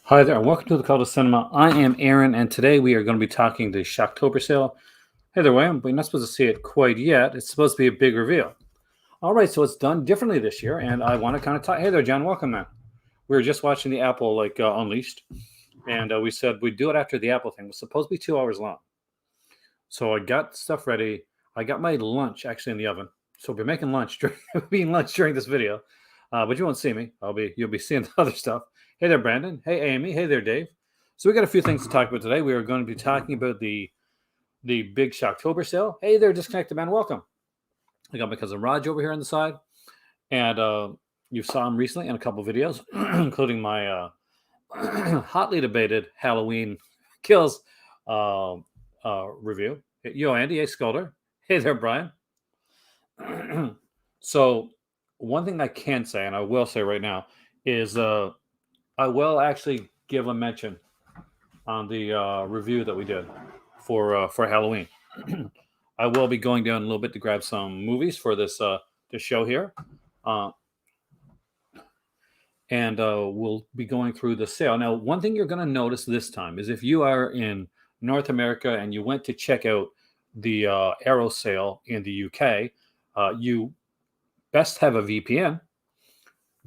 Hi there, and welcome to the Call to Cinema. I am Aaron, and today we are going to be talking the Shocktober Sale. Hey there, William. We're not supposed to see it quite yet. It's supposed to be a big reveal. All right, so it's done differently this year, and I want to kind of talk. Hey there, John. Welcome, man. We were just watching the Apple Unleashed, and we said we'd do it after the Apple thing. It was supposed to be 2 hours long. So I got stuff ready. I got my lunch actually in the oven. So we'll be making lunch during this video, but you won't see me. You'll be seeing the other stuff. Hey there, Brandon. Hey, Amy. Hey there, Dave. So we got a few things to talk about today. We are going to be talking about the big Shocktober sale. Hey there, Disconnected Man. Welcome. I got my cousin Raj over here on the side, and you saw him recently in a couple of videos, including my hotly debated Halloween Kills review. Yo, Andy. Hey, Sculder. Hey there, Brian. So one thing I can say, and I will say right now, is I will actually give a mention on the review that we did for Halloween. I will be going down a little bit to grab some movies for this show here, and we'll be going through the sale. Now, one thing you're going to notice this time is if you are in North America and you went to check out the Arrow sale in the UK, you best have a VPN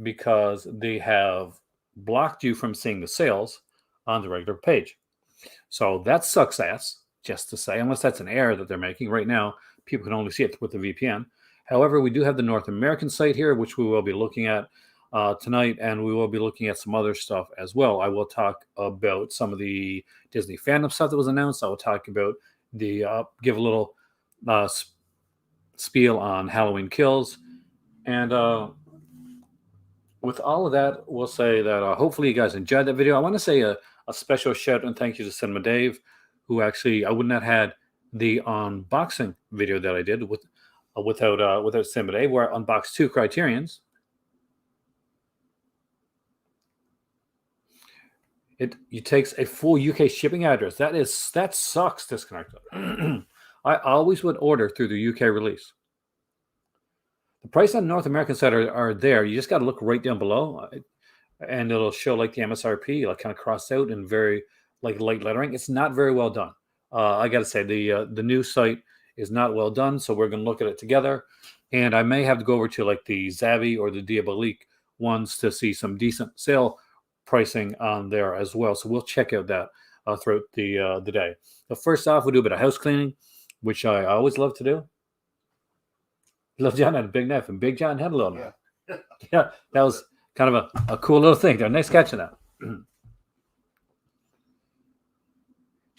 because they have blocked you from seeing the sales on the regular page. So that sucks ass, just to say, unless that's an error that they're making. Right now, people can only see it with the VPN. However, we do have the North American site here, which we will be looking at tonight, and we will be looking at some other stuff as well. I will talk about some of the Disney fandom stuff that was announced. I will talk about give a little spiel on Halloween Kills, and with all of that, we'll say that hopefully you guys enjoyed that video. I want to say a special shout and thank you to Cinema Dave, who actually I wouldn't have had the unboxing video that I did without Cinema Dave, where I unboxed 2 Criterions. It takes a full UK shipping address. That sucks, Disconnected. I always would order through the UK release. The price on North American side are there. You just got to look right down below, and it'll show like the MSRP, like kind of crossed out in very like light lettering. It's not very well done. I got to say the new site is not well done. So we're going to look at it together, and I may have to go over to like the Zavvi or the Diabolique ones to see some decent sale pricing on there as well. So we'll check out that throughout the day. But first off, we'll do a bit of house cleaning, which I always love to do. Little John had a big knife, and Big John had a little knife. Yeah, that was kind of a cool little thing there. Nice catching that.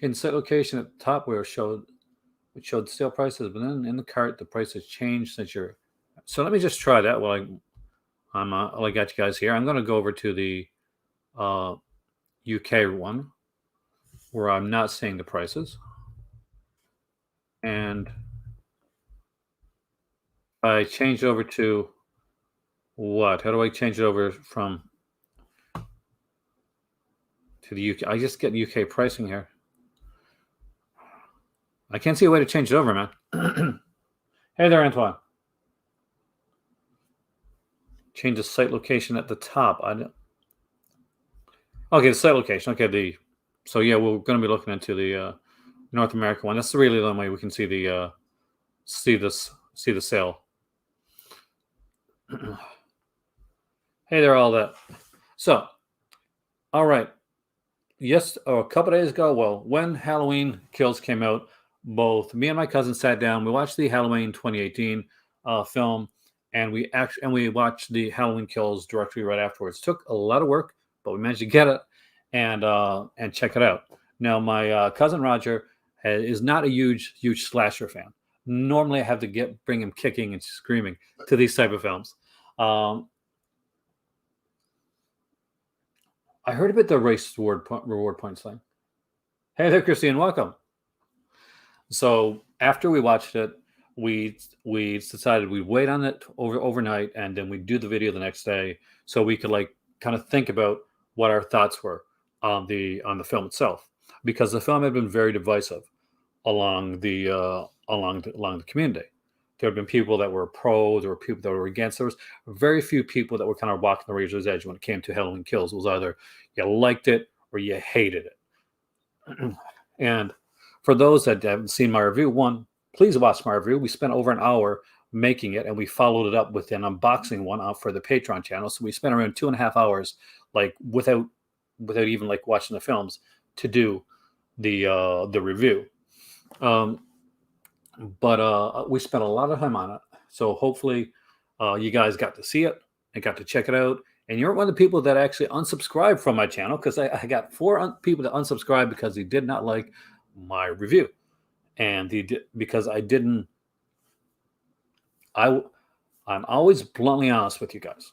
In set location at the top where it showed sale prices, but then in the cart the price has changed since you're. So let me just try that while I got you guys here. I'm going to go over to the UK one where I'm not seeing the prices, and I changed over to what? How do I change it over from to the UK? I just get UK pricing here. I can't see a way to change it over, man. Hey there, Antoine. Change the site location at the top. Okay, the site location. Okay, so yeah, we're going to be looking into the North American one. That's really the only way we can see the see the sale. Hey there, all that. So, all right. Yes, a couple days ago, well, when Halloween Kills came out, both me and my cousin sat down. We watched the Halloween 2018 film, and we watched the Halloween Kills directly right afterwards. Took a lot of work, but we managed to get it and check it out. Now, my cousin Roger is not a huge slasher fan. Normally, I have to bring him kicking and screaming to these type of films. I heard about the race reward points thing. Hey there, Christine. Welcome. So after we watched it, we decided we'd wait on it overnight, and then we'd do the video the next day, so we could like kind of think about what our thoughts were on the film itself, because the film had been very divisive along the community. There have been people that were pro, there were people that were against. There was very few people that were kind of walking the razor's edge when it came to Halloween Kills. It was either you liked it or you hated it. And for those that haven't seen my review, one, please watch my review. We spent over an hour making it, and we followed it up with an unboxing one out for the Patreon channel. So we spent around 2.5 hours, like without even like watching the films, to do the review. But we spent a lot of time on it. So hopefully you guys got to see it and got to check it out. And you're one of the people that actually unsubscribed from my channel, because I got 4 people that unsubscribed because they did not like my review. And because I didn't, I'm always bluntly honest with you guys.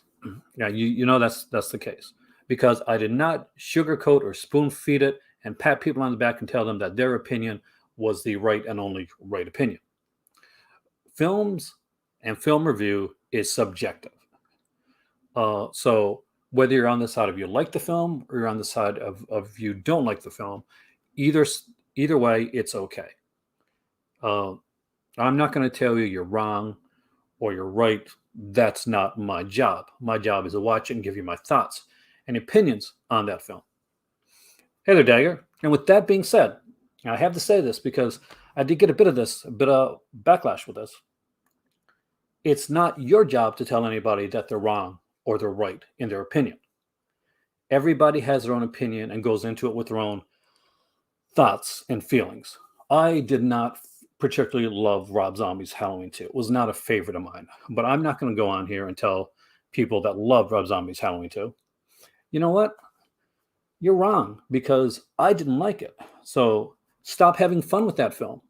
Yeah, you know that's the case, because I did not sugarcoat or spoon feed it and pat people on the back and tell them that their opinion was the right and only right opinion. Films and film review is subjective. So whether you're on the side of you like the film or you're on the side of you don't like the film, either way, it's okay. I'm not going to tell you you're wrong or you're right. That's not my job. My job is to watch it and give you my thoughts and opinions on that film. Hey there, Dagger. And with that being said, I have to say this because I did get a bit of backlash with this. It's not your job to tell anybody that they're wrong or they're right in their opinion. Everybody has their own opinion and goes into it with their own thoughts and feelings. I did not particularly love Rob Zombie's Halloween 2. It was not a favorite of mine. But I'm not going to go on here and tell people that love Rob Zombie's Halloween 2, you know what? You're wrong, because I didn't like it. So stop having fun with that film.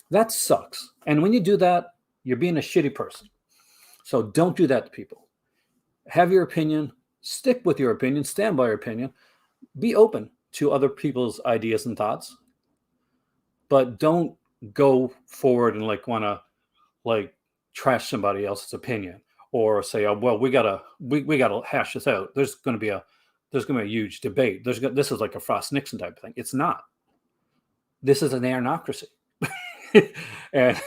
That sucks. And when you do that, you're being a shitty person. So don't do that to people. Have your opinion. Stick with your opinion. Stand by your opinion. Be open to other people's ideas and thoughts. But don't go forward and want to trash somebody else's opinion, or say, oh, well, we gotta hash this out. There's gonna be a huge debate. This is like a Frost Nixon type of thing. It's not. This is an anarocracy. And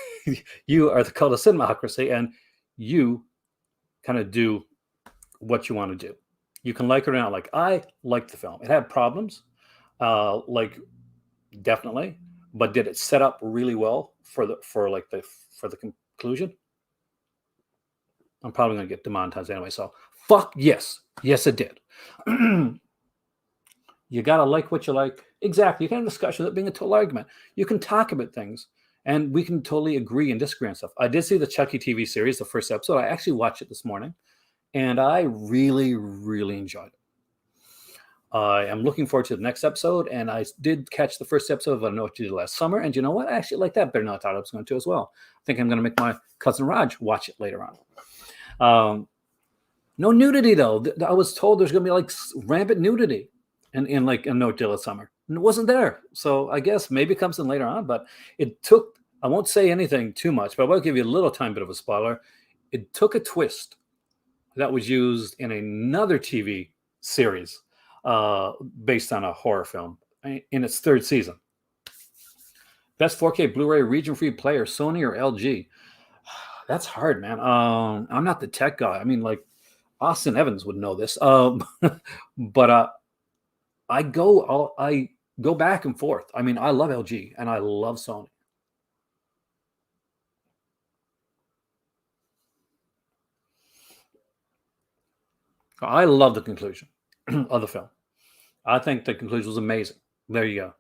you are the cult of cinemocracy, and you kind of do what you want to do. You can like it or not like. I liked the film. It had problems, definitely, but did it set up really well for the conclusion? I'm probably going to get demonetized anyway. So fuck yes, it did. You gotta like what you like. Exactly. You can have a discussion without being a total argument. You can talk about things, and we can totally agree and disagree on stuff. I did see the Chucky TV series, the first episode. I actually watched it this morning, and I really, really enjoyed it. I am looking forward to the next episode, and I did catch the first episode of I Know What You Did Last Summer, and you know what? I actually like that better than I thought I was going to as well. I think I'm going to make my cousin Raj watch it later on. No nudity, though. I was told there's going to be rampant nudity in I Know What You Did Last Summer. And it wasn't there. So I guess maybe it comes in later on, but it took, I won't say anything too much, but I will give you a little tiny bit of a spoiler. It took a twist that was used in another TV series based on a horror film in its 3rd season. Best 4K Blu-ray region-free player, Sony or LG? That's hard, man. I'm not the tech guy. I mean, Austin Evans would know this. But I go back and forth. I mean, I love LG and I love Sony. I love the conclusion of the film. I think the conclusion was amazing. There you go.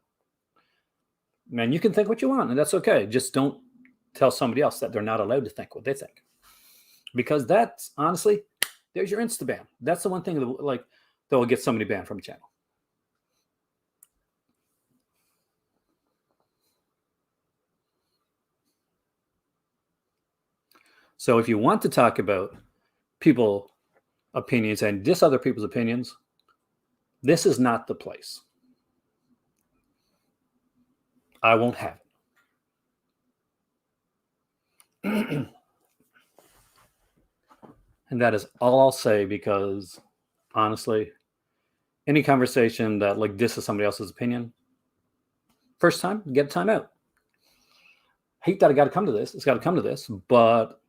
Man, you can think what you want, and that's okay. Just don't tell somebody else that they're not allowed to think what they think. Because that's, honestly, there's your Insta ban. That's the one thing that will get somebody banned from a channel. So if you want to talk about people's opinions and diss other people's opinions, this is not the place. I won't have it. And that is all I'll say, because honestly, any conversation that disses somebody else's opinion, first time, get a time out. hate that I got to come to this. It's got to come to this, but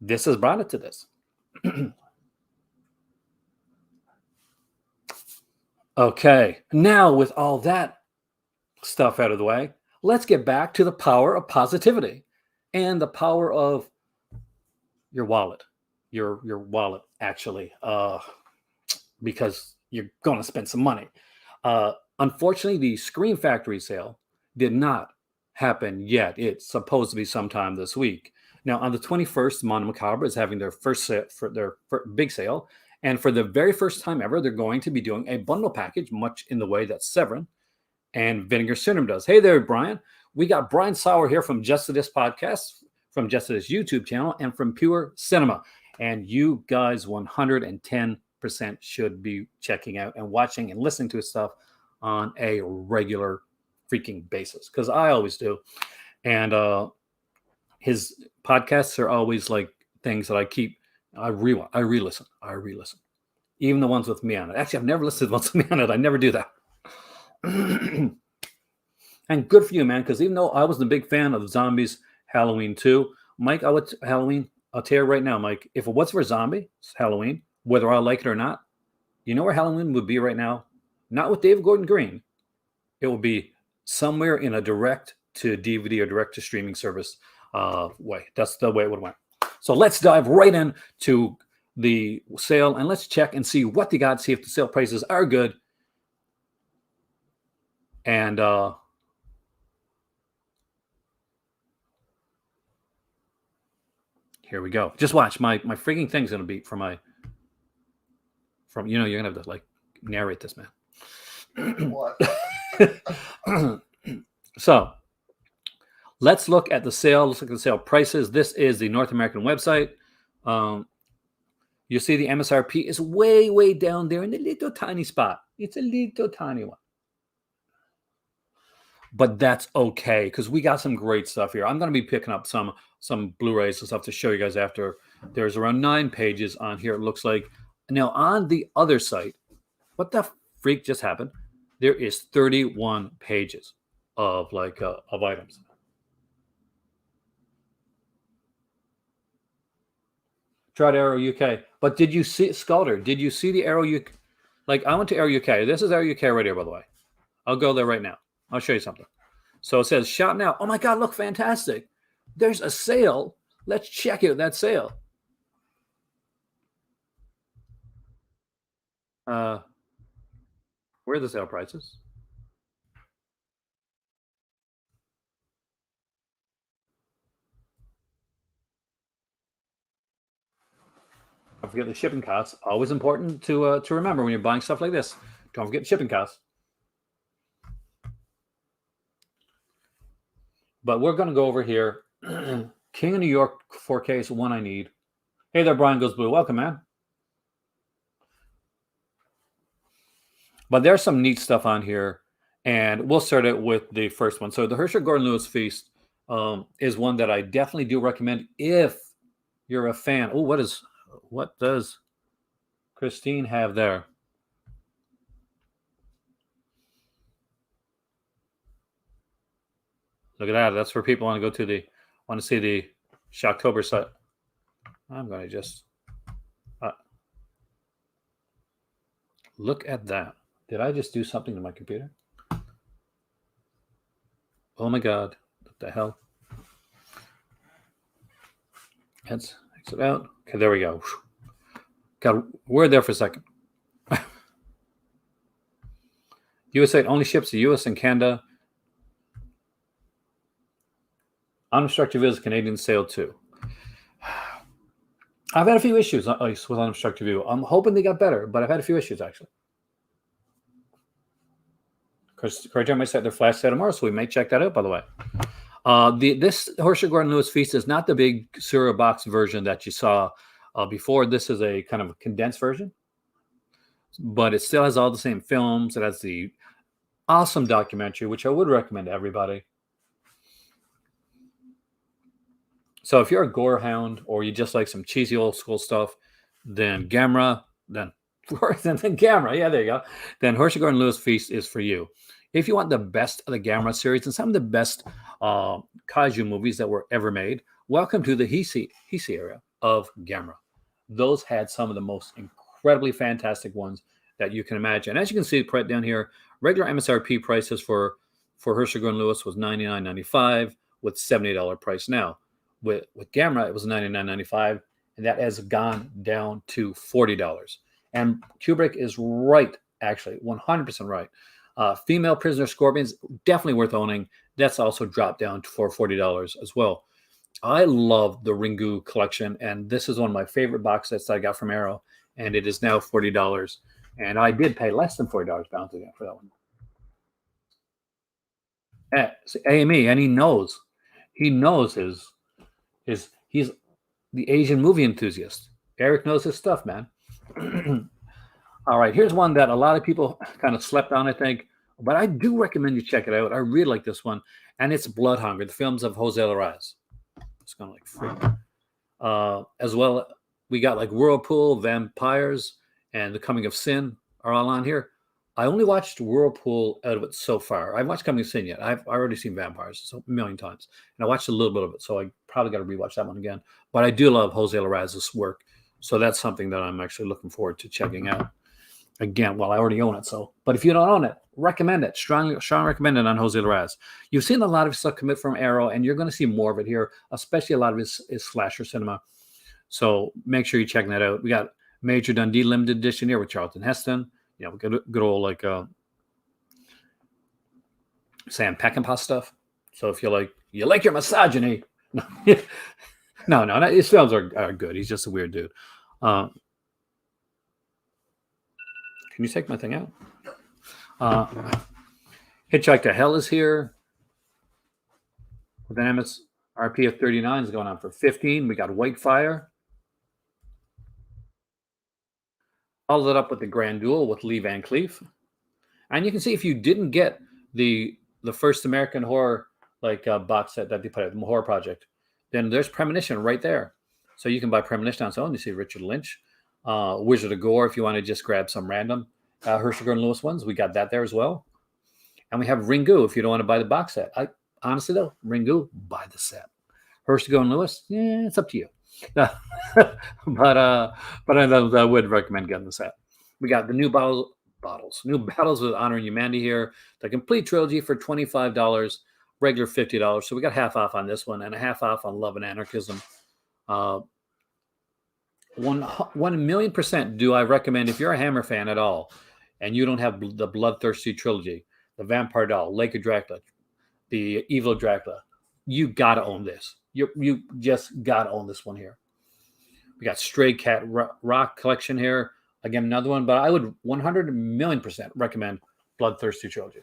this has brought it to this. Okay, now with all that stuff out of the way, let's get back to the power of positivity and the power of your wallet. Your wallet, actually, because you're going to spend some money. Unfortunately, the Scream Factory sale did not happen yet. It's supposed to be sometime this week. Now, on the 21st, Mono Macabre is having their their big sale. And for the very first time ever, they're going to be doing a bundle package, much in the way that Severin and Vinegar Syndrome does. Hey there, Brian. We got Brian Sauer here from Just to This podcast, from Just to This YouTube channel, and from Pure Cinema. And you guys 110% should be checking out and watching and listening to his stuff on a regular freaking basis, because I always do. And his podcasts are always like things that I re-listen. Even the ones with me on it. Actually, I've never listened to the ones with me on it. I never do that. And good for you, man, because even though I wasn't a big fan of Zombies Halloween 2, Mike, I'll tell you right now, Mike, if it was for Zombie Halloween, whether I like it or not, you know where Halloween would be right now? Not with David Gordon Green. It would be somewhere in a direct to DVD or direct to streaming service way. That's the way it would have went. So let's dive right into the sale and let's check and see what they got, see if the sale prices are good. And here we go. Just watch. My freaking thing's going to be you're going to have to like narrate this, man. What? So let's look at the sale. Let's look at the sale prices. This is the North American website. You see the MSRP is way, way down there in the little tiny spot. It's a little tiny one. But that's okay, because we got some great stuff here. I'm going to be picking up some Blu-rays and stuff to show you guys after. There's around 9 pages on here, it looks like. Now, on the other site, what the freak just happened? There is 31 pages of items. Tried Arrow UK. But did you see, Scalder, did you see the Arrow UK? Like, I went to Arrow UK. This is Arrow UK right here, by the way. I'll go there right now. I'll show you something. So it says, shop now. Oh, my God, look, fantastic. There's a sale. Let's check out that sale. Where are the sale prices? Don't forget the shipping costs. Always important to remember when you're buying stuff like this. Don't forget the shipping costs. But we're going to go over here. King of New York 4K is one I need. Hey there, Brian Goes Blue. Welcome, man. But there's some neat stuff on here. And we'll start it with the first one. So the Herschel Gordon Lewis Feast is one that I definitely do recommend if you're a fan. Oh, what does Christine have there? Look at that. That's where people want to see the Shocktober set. I'm going to just look at that. Did I just do something to my computer? Oh my God. What the hell? Let's exit out. Okay, there we go. God, we're there for a second. USA only ships to US and Canada. Unobstructed View is a Canadian sale too. I've had a few issues with Unobstructed View. I'm hoping they got better, but I've had a few issues actually. Criterion might set their flash sale tomorrow, so we may check that out, by the way. This Herschel Gordon Lewis Feast is not the big cereal box version that you saw before. This is a kind of a condensed version, but it still has all the same films. It has the awesome documentary, which I would recommend to everybody. So if you're a gore hound or you just like some cheesy old school stuff, then Gamera, then Gamera, yeah, there you go. Then Herschel Gordon Lewis Feast is for you. If you want the best of the Gamera series and some of the best kaiju movies that were ever made, welcome to the Heisei area of Gamera. Those had some of the most incredibly fantastic ones that you can imagine. As you can see right down here, regular MSRP prices for Herschel and Lewis was $99.95 with $70 price now. With Gamera, it was $99.95, and that has gone down to $40. And Kubrick is right, actually, 100% right. Female prisoner scorpions, definitely worth owning. That's also dropped down for $40 as well. I love the Ringu collection, and this is one of my favorite box sets that I got from Arrow, and it is now $40. And I did pay less than $40 bounce again for that one. It's AME, and he knows he's the Asian movie enthusiast. Eric knows his stuff, man. All right, here's one that a lot of people kind of slept on, I think, but I do recommend you check it out. I really like this one, and it's Blood Hunger, the films of Jose Larraz. It's kind of like free. As well, we got like Whirlpool, Vampires, and The Coming of Sin are all on here. I only watched Whirlpool out of it so far. I haven't watched Coming of Sin yet. I've already seen Vampires a million times, and I watched a little bit of it, so I probably got to rewatch that one again. But I do love Jose Larraz's work, so that's something that I'm actually looking forward to checking out. Again, well, I already own it, so. But if you don't own it, recommend it. Strong recommend it on Jose Larraz. You've seen a lot of stuff commit from Arrow, and you're going to see more of it here, especially a lot of his slasher cinema. So make sure you're checking that out. We got Major Dundee limited edition here with Charlton Heston. You know, good old like Sam Peckinpah stuff. So if you like your misogyny, no, his films are good. He's just a weird dude. Can you take my thing out? Hitchhike to Hell is here with an MSRP of $39 is going on for $15. We got Whitefire. Followed it up with the Grand Duel with Lee Van Cleef. And you can see if you didn't get the first American horror box set that they put out, the Horror Project, then there's Premonition right there. So you can buy Premonition on its own. You see Richard Lynch, Wizard of Gore if you want to just grab some random Herschel Gordon Lewis ones. We got that there as well. And we have Ringu if you don't want to buy the box set. Honestly though, Ringu, buy the set. Herschel Gordon Lewis, it's up to you. but I would recommend getting the set. We got the new battles with Honor and Humanity here. The complete trilogy for $25, regular $50. So we got half off on this one and a half off on Love and Anarchism. 1,000,000% do I recommend if you're a Hammer fan at all, and you don't have the Bloodthirsty trilogy, the Vampire Doll, Lake of Dracula, the Evil Dracula, you gotta own this. You just gotta own this one here. We got Stray Cat Rock collection here. Again, another one, but I would 100,000,000% recommend Bloodthirsty trilogy.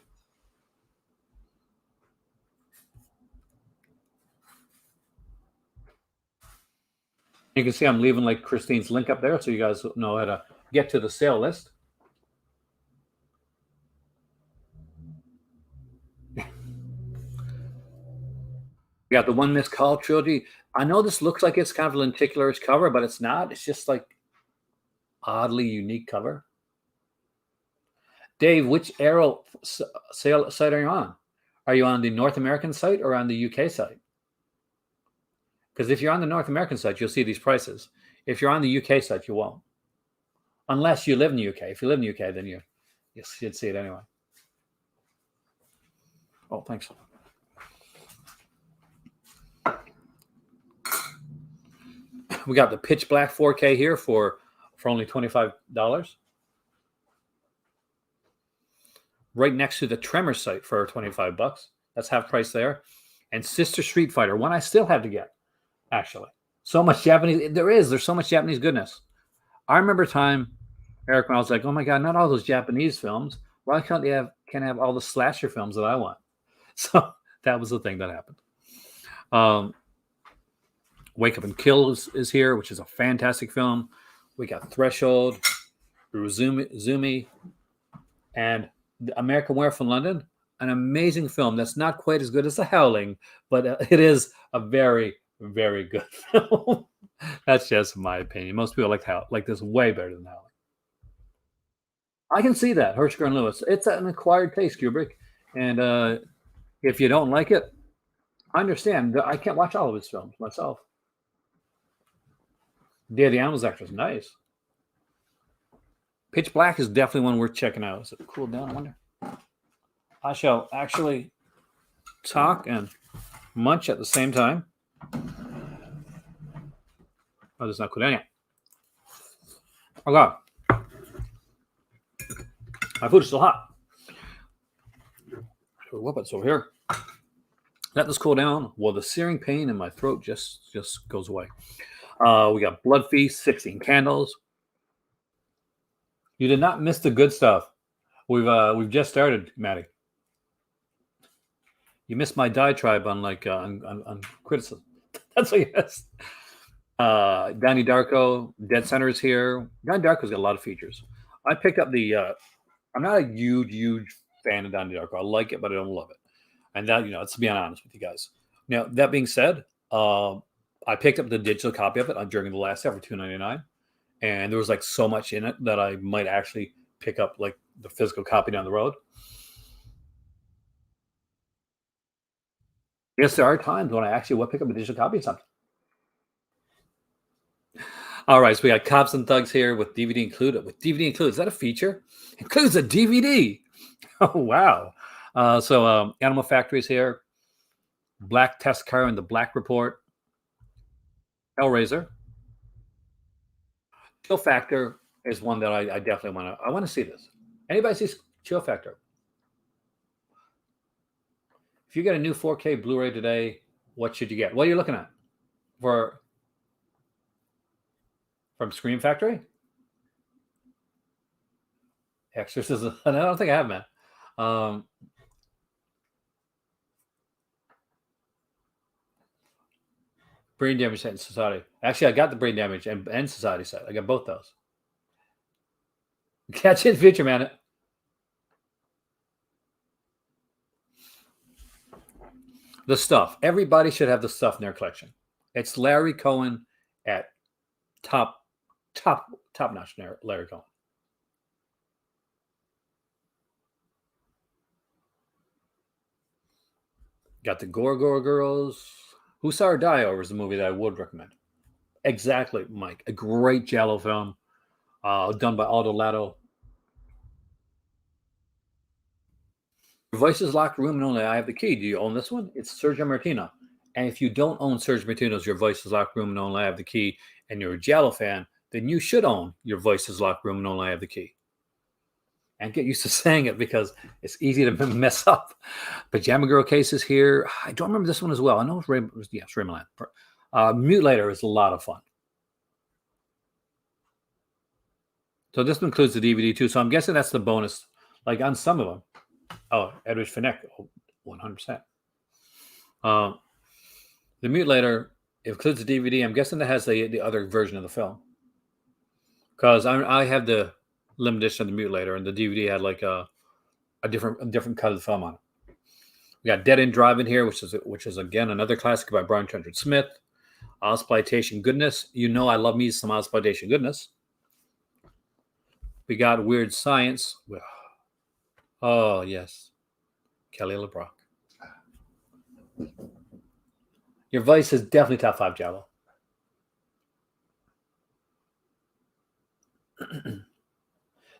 You can see I'm leaving like Christine's link up there so you guys know how to get to the sale list. We got the One Missed Call trilogy. I know this looks like it's kind of a lenticular-ish cover, but it's not. It's just like oddly unique cover. Dave, which Arrow site are you on? Are you on the North American site or on the UK site? Because if you're on the North American site, you'll see these prices. If you're on the UK site, you won't. Unless you live in the UK. If you live in the UK, then you should see it anyway. Oh, thanks. We got the Pitch Black 4K here for only $25. Right next to the Tremor site for $25. That's half price there. And Sister Street Fighter, one I still have to get, actually. So much Japanese. There's so much Japanese goodness. I remember a time, Eric, when I was like, oh my God, not all those Japanese films. Why can't they have all the slasher films that I want? So that was the thing that happened. Wake Up and Kill is here, which is a fantastic film. We got Threshold, Zumi, and The American Werewolf in London, an amazing film that's not quite as good as The Howling, but it is a very, very good film. That's just my opinion. Most people like this way better than Howling. I can see that, Herschel and Lewis. It's an acquired taste, Kubrick. And if you don't like it, I understand. I can't watch all of his films myself. Day of the Animals actor is nice. Pitch Black is definitely one worth checking out. Is it cooled down? I wonder. I shall actually talk and munch at the same time. Oh, it's not cooled down yet. Oh God, my food is still hot. Whoop, it's over here. Let this cool down. Well, the searing pain in my throat just goes away. We got Blood Feast, 16 Candles. You did not miss the good stuff. We've just started, Maddie. You missed my diatribe on on criticism. That's what you missed. Donnie Darko, Dead Center is here. Donnie Darko's got a lot of features. I picked up the. I'm not a huge fan of Donnie Darko. I like it, but I don't love it. And that, let's be honest with you guys. Now that being said, I picked up the digital copy of it during the last sale for $2.99, and there was like so much in it that I might actually pick up like the physical copy down the road. Yes, there are times when I actually will pick up a digital copy of something. All right, so we got Cops and Thugs here with DVD included. With DVD included, is that a feature? Includes a DVD. Oh wow! So Animal Factory's here. Black Test Car and the Black Report. Hellraiser. Chill Factor is one that I definitely want to. I want to see this. Anybody see Chill Factor? If you get a new 4K Blu-ray today, what should you get? What are you looking at for from Scream Factory? Exorcism. I don't think I have, man. Brain Damage set in Society. Actually, I got the Brain Damage and Society set. I got both those. Catch it in the future, man. The Stuff. Everybody should have The Stuff in their collection. It's Larry Cohen at top notch. Larry Cohen. Got the Gorgor Girls. Who Saw Her Die Over is the movie that I would recommend. Exactly, Mike. A great Giallo film done by Aldo Lato. Your Voices Locked Room and Only I Have the Key. Do you own this one? It's Sergio Martino. And if you don't own Sergio Martino's Your Voices Locked Room and Only I Have the Key, and you're a Giallo fan, then you should own Your Voices Locked Room and Only I Have the Key. And get used to saying it because it's easy to mess up. Pajama Girl Case is here. I don't remember this one as well. I know it's Ray Milland. Mutilator is a lot of fun. So this one includes the DVD too. So I'm guessing that's the bonus. Like on some of them. Oh, Edwidge Fenech, 100%. The Mutilator includes the DVD. I'm guessing that has the other version of the film. Because I have the limited edition of the Mutilator, and the DVD had like a different cut of the film on it. We got Dead End Drive-In here, which is again another classic by Brian Trenchard Smith. Exploitation Goodness. You know I love me some Exploitation Goodness. We got Weird Science. Oh yes, Kelly LeBrock. Your Vice is definitely top 5 Giallo.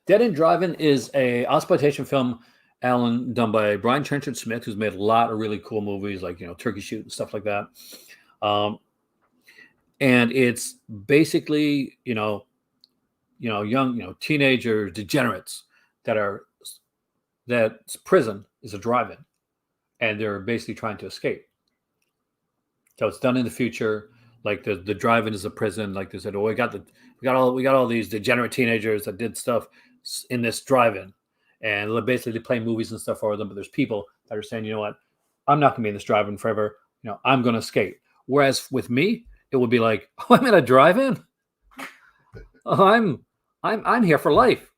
Dead End Drive-In is a exploitation film, Alan, done by Brian Trenchard Smith, who's made a lot of really cool movies like Turkey Shoot and stuff like that. And it's basically young teenager degenerates that prison is a drive-in, and they're basically trying to escape. So it's done in the future. Like the drive-in is a prison. Like they said, we got all these degenerate teenagers that did stuff in this drive-in, and basically they play movies and stuff for them. But there's people that are saying, you know what, I'm not going to be in this drive-in forever. I'm going to escape. Whereas with me, it would be like, oh, I'm in a drive-in. Oh, I'm here for life.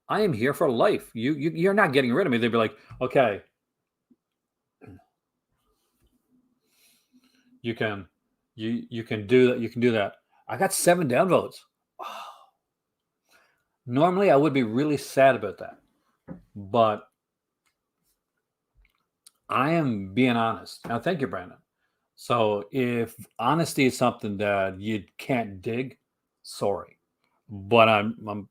I am here for life. You're not getting rid of me. They'd be like, okay, you can do that. You can do that. I got 7 downvotes. Oh, Normally, I would be really sad about that, but I am being honest. Now, thank you, Brandon. So, if honesty is something that you can't dig, sorry, but I'm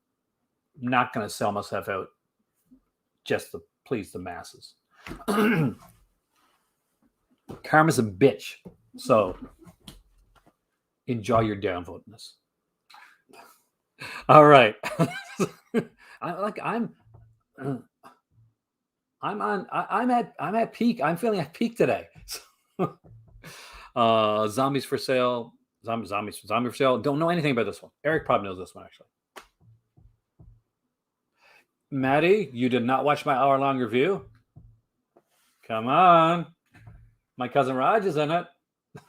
not going to sell myself out just to please the masses. Karma's a bitch, so enjoy your downvotedness. All right, I'm I'm at peak. I'm feeling at peak today. Zombies for sale. Zombie for sale. Don't know anything about this one. Eric probably knows this one actually. Maddie, you did not watch my hour-long review. Come on, my cousin Raj is in it.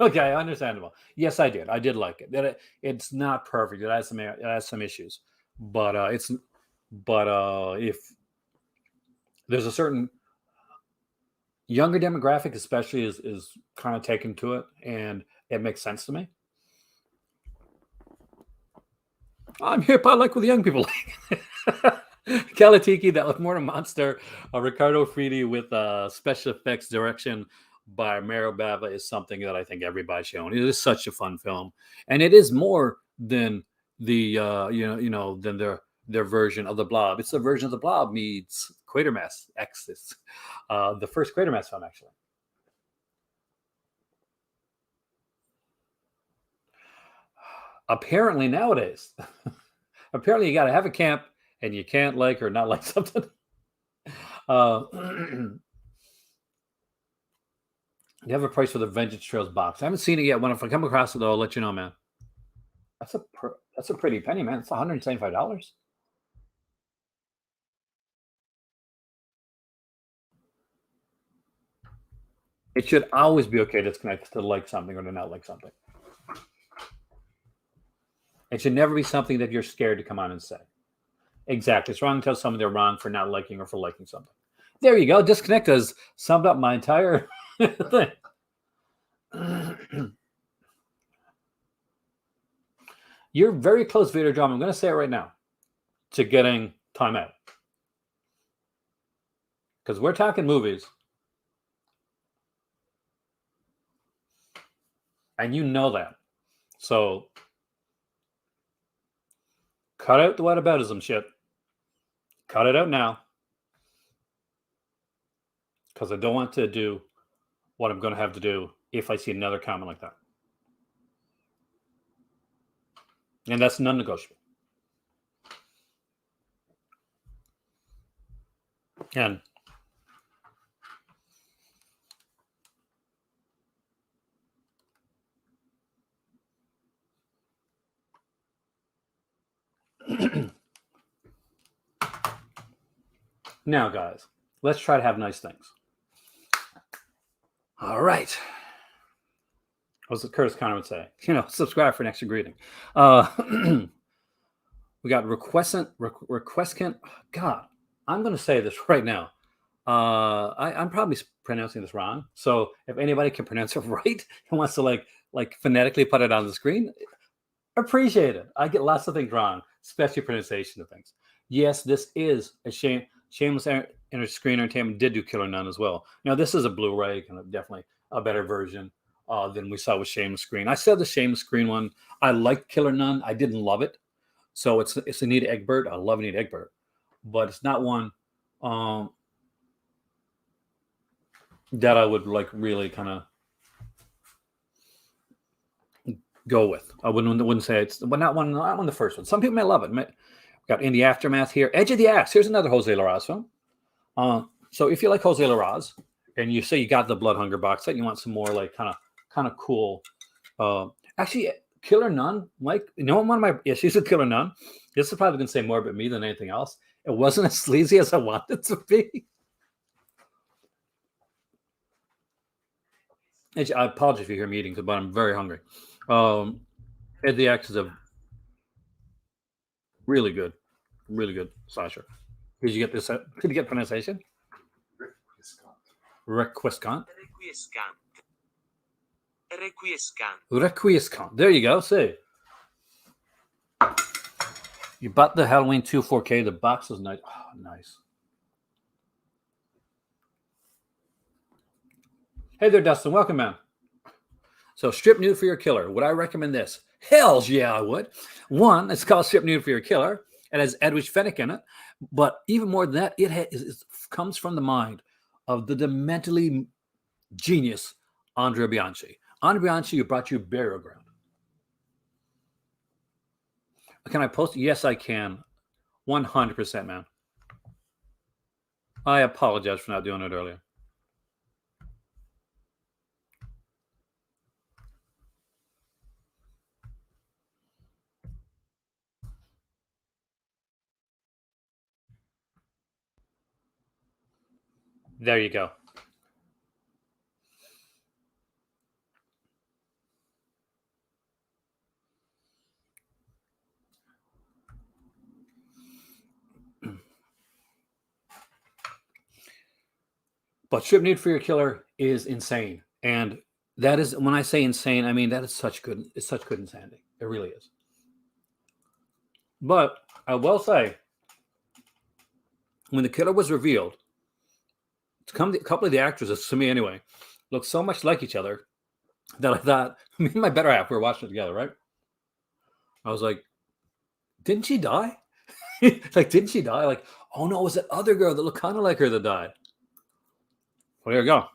Okay, understandable. Yes, I did. I did like it. It's not perfect. It has some issues, but if there's a certain younger demographic, especially, is kind of taken to it, and it makes sense to me. I'm hip. I like what the young people like. Kalatiki, that was more a monster. Ricardo Fridi with special effects direction by Mero Bava is something that I think everybody should own. It is such a fun film, and it is more than the than their version of the Blob. It's the version of the Blob meets Quatermass X. The first Quatermass film, actually. Apparently nowadays, apparently you got to have a camp, and you can't like or not like something. You have a price for the Vengeance Trails box. I haven't seen it yet. When if I come across it, though, I'll let you know, man. That's a pretty penny, man. It's $175. It should always be okay to disconnect to like something or to not like something. It should never be something that you're scared to come on and say. Exactly. It's wrong to tell someone they're wrong for not liking or for liking something. There you go. Disconnect has summed up my entire thing. You're very close, Vader Drum. I'm going to say it right now, to getting time out. Because we're talking movies. And you know that. So cut out the whataboutism shit. Cut it out now. Because I don't want to do what I'm going to have to do if I see another comment like that. And that's non-negotiable. And now, guys, let's try to have nice things. All right. As Curtis Connor would say, subscribe for an extra greeting. We got requescant. God, I'm going to say this right now. I'm probably pronouncing this wrong. So if anybody can pronounce it right and wants to like phonetically put it on the screen, appreciate it. I get lots of things wrong, especially pronunciation of things. Yes, this is a Shameless Screen Entertainment did do Killer Nun as well. Now this is a Blu-ray, kind of definitely a better version than we saw with Shameless Screen. I said the Shameless Screen one. I liked Killer Nun. I didn't love it. So it's Anita Egbert. I love Anita Egbert, but it's not one that I would like really kind of go with. I wouldn't say it's not one the first one. Some people may love it. We got In the Aftermath here. Edge of the Axe. Here's another Jose Larraz film. So if you like Jose Larraz and you say you got the Blood Hunger box set, you want some more like kind of cool. Actually, Killer Nun, Mike. One of my issues with Killer Nun. This is probably going to say more about me than anything else. It wasn't as sleazy as I wanted it to be. I apologize if you hear me eating, but I'm very hungry. Ed the Axe is a really good slasher. Did you get this? Did you get pronunciation? Requiescant. Requiescant. There you go. See. You bought the Halloween 2 4K. The box is nice. Oh, nice. Hey there, Dustin. Welcome, man. So, strip nude for your killer. Would I recommend this? Hells yeah, I would. One, it's called Strip Nude for Your Killer. It has Edwidge Fenwick in it. But even more than that, it comes from the mind of the mentally genius Andrea Bianchi. Andrea Bianchi, who brought you Burial Ground. Can I post it? Yes, I can. 100%, man. I apologize for not doing it earlier. There you go. But Strip Nude for Your Killer is insane. And that is, when I say insane, I mean that is such good. It's such good insanity. It really is. But I will say, when the killer was revealed, a couple of the actors, to me anyway, looked so much like each other that I thought, me and my better half, we were watching it together, right? I was like, didn't she die? Like, didn't she die? Like, oh no, it was that other girl that looked kind of like her that died. Well, there you go.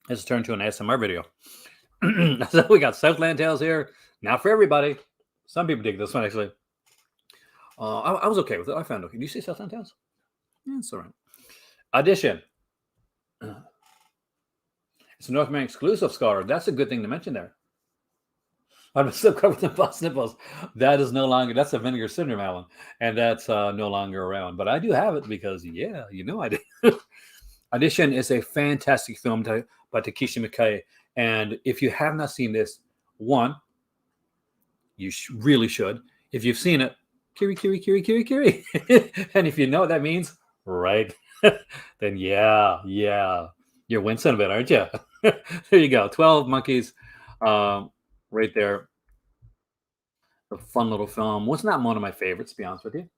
This has turned to an ASMR video. So we got Southland Tales here. Not for everybody. Some people dig this one, actually. I was okay with it. I found it okay. Do you see Southland Tales? Yeah, it's all right. Audition. It's a North American exclusive, Scholar. That's a good thing to mention there. I'm still covered in bust nipples. That is no longer, that's a Vinegar Syndrome, Alan. And that's no longer around. But I do have it because, yeah, you know I did. Audition is a fantastic film by Takeshi Miike. And if you have not seen this, one, you really should. If you've seen it, Kiri, Kiri, Kiri, Kiri, Kiri. And if you know what that means, right, then yeah, you're wincing a bit, aren't you? There you go. 12 Monkeys right there. A fun little film. Was not one of my favorites, to be honest with you.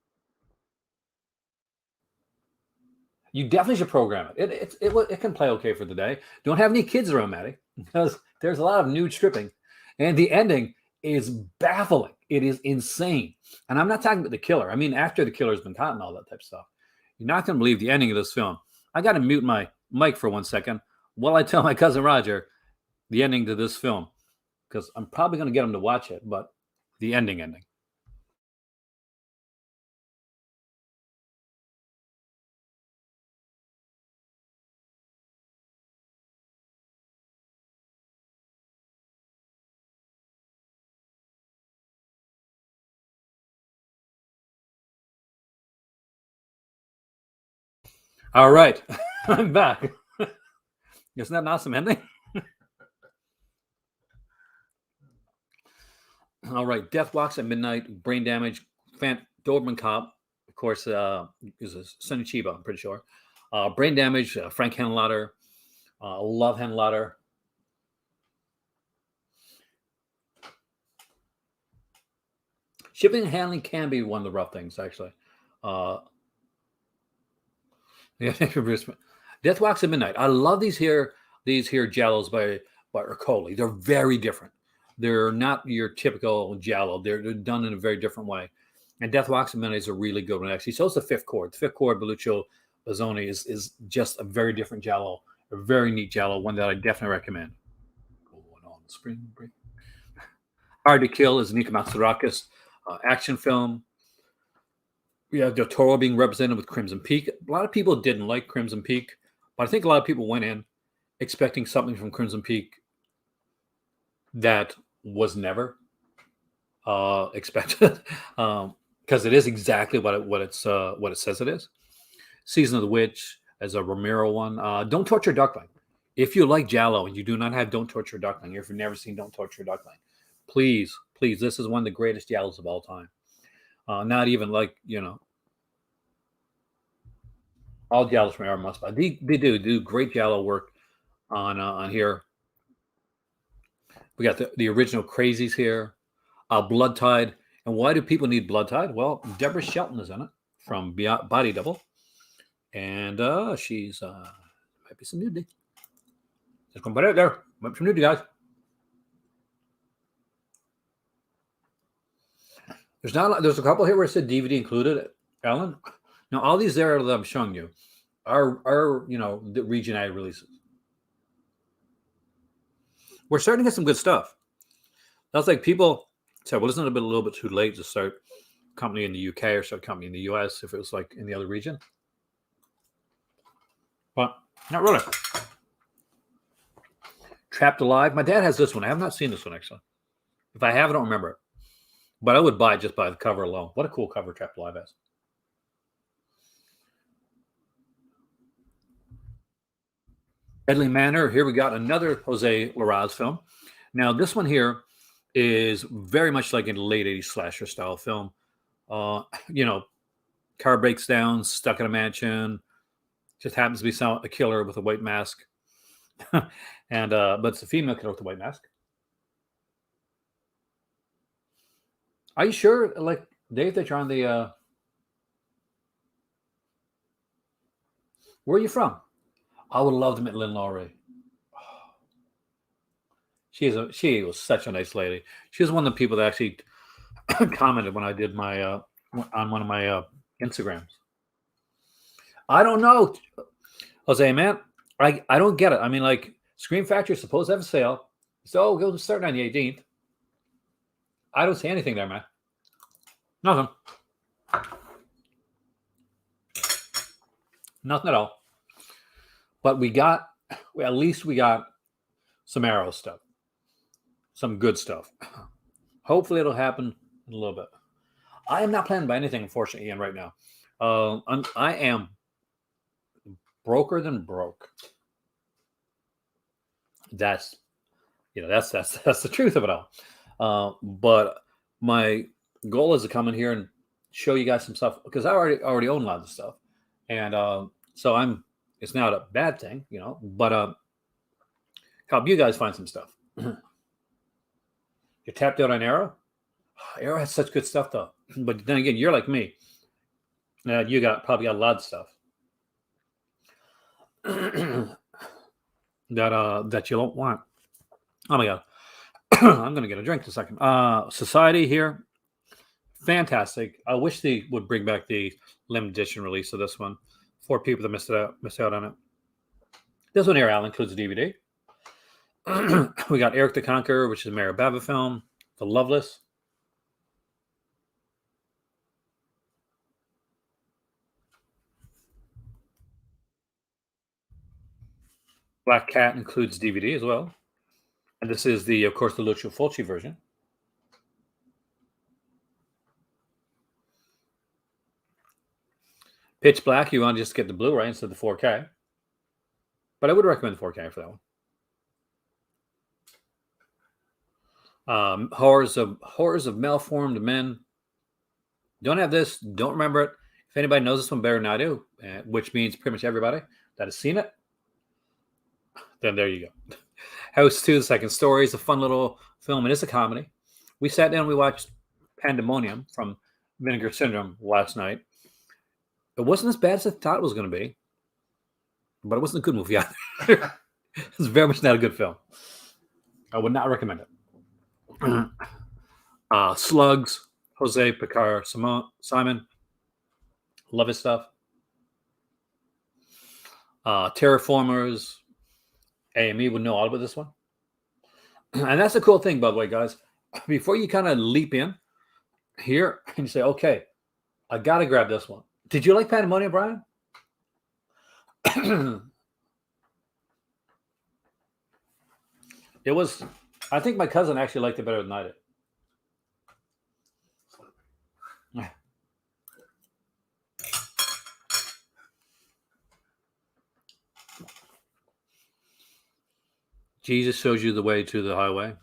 You definitely should program it. It can play okay for the day. Don't have any kids around, Maddie, because there's a lot of nude stripping, and the ending is baffling. It is insane, and I'm not talking about the killer. I mean, after the killer's been caught and all that type of stuff. You're not going to believe the ending of this film. I got to mute my mic for 1 second while I tell my cousin Roger the ending to this film, because I'm probably going to get him to watch it, but the ending. All right, I'm back. Isn't that an awesome ending? All right, Death Walks at Midnight, Brain Damage, Doberman Cop, of course, is a Sonny Chiba, I'm pretty sure. Brain Damage, Frank Henlotter, Love Henlotter. Shipping and handling can be one of the rough things, actually. Yeah, Death Walks at Midnight. I love these here Giallos by Ercole. They're very different. They're not your typical Giallo. They're done in a very different way. And Death Walks at Midnight is a really good one, actually. So is the Fifth Chord. The Fifth Chord, Belluccio Bazzoni, is just a very different Giallo, a very neat Giallo, one that I definitely recommend. Going on spring break. Hard to Kill is Nika Matsurakis action film. Yeah, Del Toro being represented with Crimson Peak. A lot of people didn't like Crimson Peak, but I think a lot of people went in expecting something from Crimson Peak that was never expected, because it is exactly what it says it is. Season of the Witch as a Romero one. Don't Torture Duckling. If you like Giallo and you do not have Don't Torture Duckling, or if you've never seen Don't Torture Duckling, please, this is one of the greatest Giallos of all time. Not even like, all Giallos from Aaron Musbat. They do great Giallo work on here. We got the original Crazies here. Blood Tide. And why do people need Blood Tide? Well, Deborah Shelton is in it from Body Double. And she's might be some nudity. Just going to put it out there. Might be some nudity, guys. There's a couple here where it said DVD included, Alan. Now all these there that I'm showing you are the region-eye releases. We're starting to get some good stuff. That's like people said, well, isn't it a little bit too late to start a company in the UK or start a company in the US if it was like in the other region? But not really. Trapped Alive. My dad has this one. I have not seen this one actually. If I have, I don't remember it. But I would buy it just by the cover alone. What a cool cover Trapped Alive has. Deadly Manor. Here we got another Jose Larraz film. Now this one here is very much like a late 80s slasher style film. Car breaks down, stuck in a mansion. Just happens to be a killer with a white mask. But it's a female killer with a white mask. Are you sure, like, Dave, that you're on the where are you from? I would love to meet Lynn Laurie. She was such a nice lady. She was one of the people that actually commented when I did my on one of my Instagrams. I don't know, Jose, man. I don't get it. I mean, like, Scream Factory is supposed to have a sale, so go start on the 18th. I don't see anything there, man. Nothing. Nothing at all. But at least we got some Arrow stuff. Some good stuff. Hopefully it'll happen in a little bit. I am not planning to buy anything, unfortunately, Ian, right now. I am broker than broke. That's the truth of it all. But my goal is to come in here and show you guys some stuff because I already own a lot of stuff, and so it's not a bad thing, but help you guys find some stuff. You're tapped out on Arrow. Arrow has such good stuff though, but then again, you're like me. You probably got a lot of stuff that you don't want. Oh my god. I'm gonna get a drink in a second. Society here, fantastic. I wish they would bring back the limited edition release of this one for people that missed out on it. This one here, Al, includes a DVD. We got Eric the Conqueror, which is a Mayor Bava film. The Loveless. Black Cat includes DVD as well. And this is of course, the Lucio Fulci version. Pitch Black, you want to just get the Blu-ray instead of the 4K. But I would recommend the 4K for that one. Horrors of Malformed Men. Don't have this. Don't remember it. If anybody knows this one better than I do, which means pretty much everybody that has seen it, then there you go. House 2, The Second Story is a fun little film. It is a comedy. We sat down and we watched Pandemonium from Vinegar Syndrome last night. It wasn't as bad as I thought it was going to be, but it wasn't a good movie either. It's very much not a good film. I would not recommend it. Slugs, Jose Picar Simon. Love his stuff. Terraformers. AME would know all about this one. And that's the cool thing, by the way, guys. Before you kind of leap in here and you say, okay, I got to grab this one. Did you like Pandemonium, Brian? It was, I think my cousin actually liked it better than I did. Jesus shows you the way to the highway.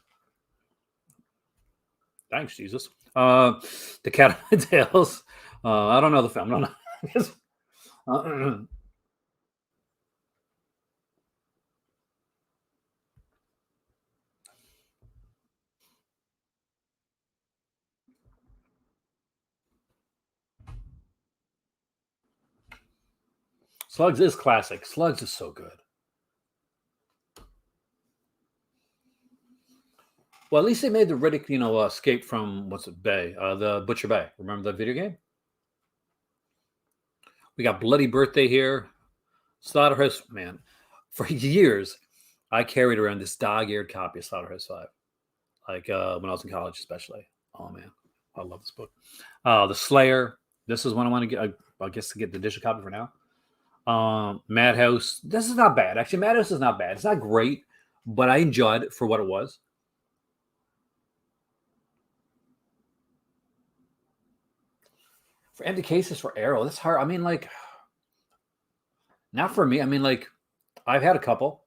Thanks, Jesus. The Cat on the Tails. I don't know the film. No. Slugs is classic. Slugs is so good. Well, at least they made the Riddick, escape from what's it, Bay, the Butcher Bay. Remember that video game? We got Bloody Birthday here. Slaughterhouse, man. For years, I carried around this dog-eared copy of Slaughterhouse 5. Like when I was in college, especially. Oh, man. I love this book. The Slayer. This is one I want to get, I guess, to get the digital copy for now. Madhouse. This is not bad. Actually, Madhouse is not bad. It's not great, but I enjoyed it for what it was. For empty cases for Arrow, that's hard. I mean, like, not for me. I mean, like, I've had a couple.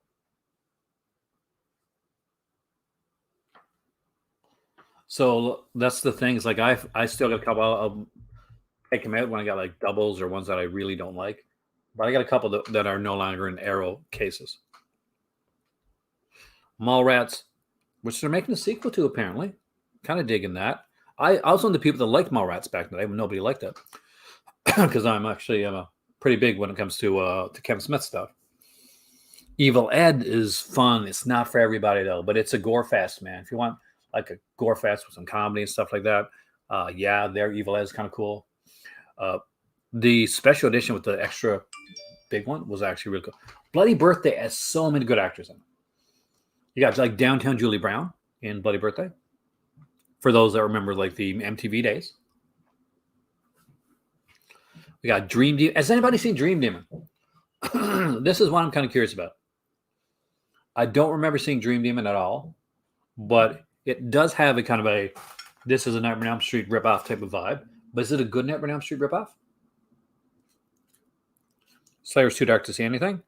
So that's the thing. Is like I still got a couple. I'll take them out when I got like doubles or ones that I really don't like. But I got a couple that are no longer in Arrow cases. Mallrats, which they're making a sequel to apparently. Kind of digging that. I was one of the people that liked Mallrats back then. Nobody liked it because I'm pretty big when it comes to Kevin Smith stuff. Evil Ed is fun. It's not for everybody though, but it's a gore fest, man. If you want like a gore fest with some comedy and stuff like that, their Evil Ed is kind of cool. The special edition with the extra big one was actually really cool. Bloody Birthday has so many good actors in it. You got like Downtown Julie Brown in Bloody Birthday. For those that remember like the MTV days. We got Dream Demon. Has anybody seen Dream Demon? This is one I'm kind of curious about. I don't remember seeing Dream Demon at all, but it does have a kind of this is a Nightmare on Elm Street ripoff type of vibe. But is it a good Nightmare on Elm Street ripoff? Slayer's Too Dark to See Anything?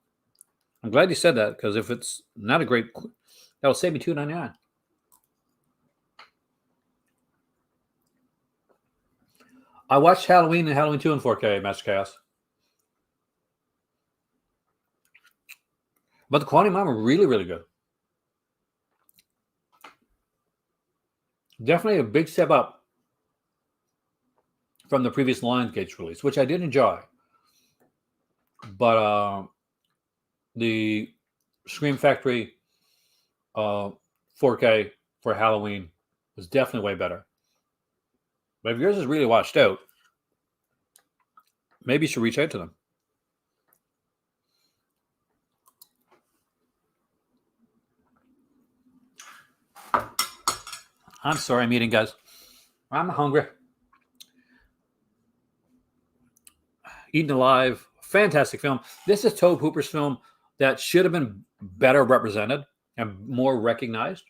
I'm glad you said that, because if it's not a great, that'll save me $2.99. I watched Halloween and Halloween 2 in 4K, Master Chaos. But the quality of mine were really, really good. Definitely a big step up from the previous Lionsgate release, which I did enjoy. But the Scream Factory 4K for Halloween was definitely way better. But if yours is really washed out, maybe you should reach out to them. I'm sorry I'm eating, guys. I'm hungry. Eaten Alive, fantastic film. This is Tobe Hooper's film that should have been better represented and more recognized.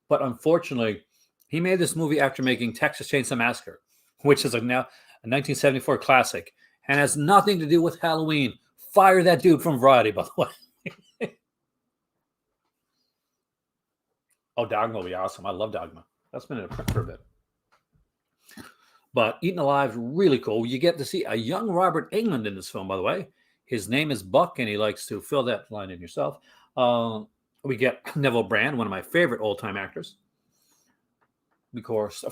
But unfortunately, he made this movie after making Texas Chainsaw Massacre, which is a 1974 classic and has nothing to do with Halloween. Fire that dude from Variety, by the way. Oh, Dogma will be awesome. I love Dogma. That's been in a print for a bit. But Eaten Alive is really cool. You get to see a young Robert Englund in this film, by the way. His name is Buck, and he likes to fill that line in yourself. We get Neville Brand, one of my favorite old-time actors. Of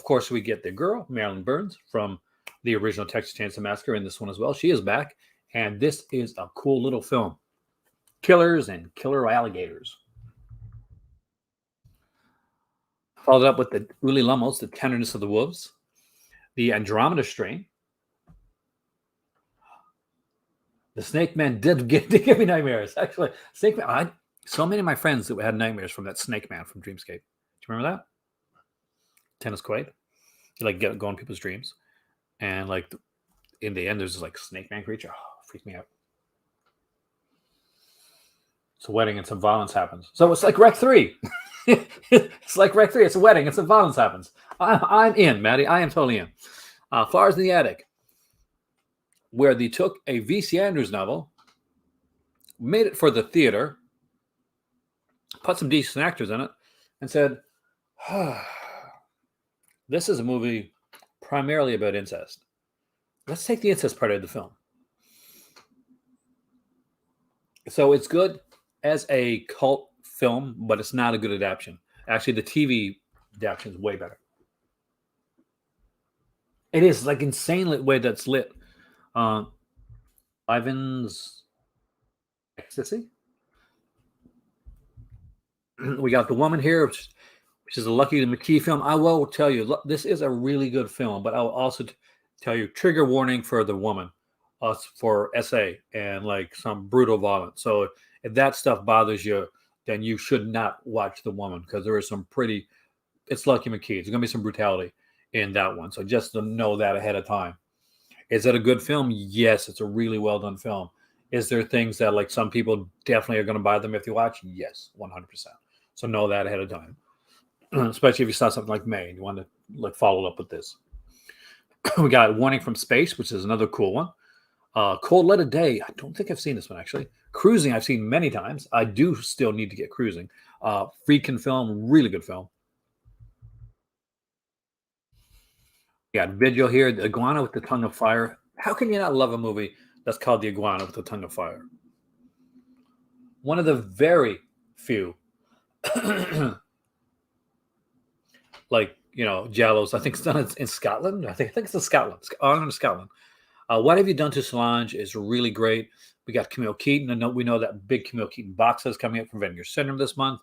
course, we get the girl, Marilyn Burns, from the original Texas Chainsaw Massacre in this one as well. She is back, and this is a cool little film. Killers and killer alligators. Followed up with the Uli Lummels, The Tenderness of the Wolves. The Andromeda Strain. The Snake Man did give me nightmares. Actually, Snake Man. So many of my friends that had nightmares from that Snake Man from Dreamscape. Do you remember that? Tennis Quaid. You like go in people's dreams, and like in the end, there's this like Snake Man creature. Oh, freaked me out. It's a wedding and some violence happens. So it's like Rec 3. It's like Rec 3. It's a wedding and some violence happens. I'm in, Maddie. I am totally in. Flowers in the Attic, where they took a V.C. Andrews novel, made it for the theater, put some decent actors in it, and said, this is a movie primarily about incest. Let's take the incest part of the film. So it's good as a cult film, but it's not a good adaptation. Actually, the TV adaptation is way better. It is like insanely the way that's lit. Ivan's Ecstasy. We got The Woman here, which is a Lucky McKee film. I will tell you, this is a really good film, but I will also tell you, trigger warning for The Woman, for SA and like some brutal violence. So if that stuff bothers you, then you should not watch The Woman because there is some pretty. It's Lucky McKee. There's going to be some brutality in that one. So just to know that ahead of time. Is it a good film? Yes, it's a really well done film. Is there things that like some people definitely are going to buy them if you watch? Yes, 100%. So know that ahead of time, especially if you saw something like May and you want to like follow up with this. We got Warning from Space, which is another cool one. Cold Letter Day. I don't think I've seen this one actually. Cruising, I've seen many times. I do still need to get Cruising. Friedkin film, really good film. We got Vigil here, The Iguana with the Tongue of Fire. How can you not love a movie that's called The Iguana with the Tongue of Fire? One of the very few like Giallos. I think it's done in Scotland. I think it's in Scotland. In Scotland. What Have You Done to Solange is really great. We got Camille Keaton, and we know that big Camille Keaton box is coming up from Vinegar Syndrome this month.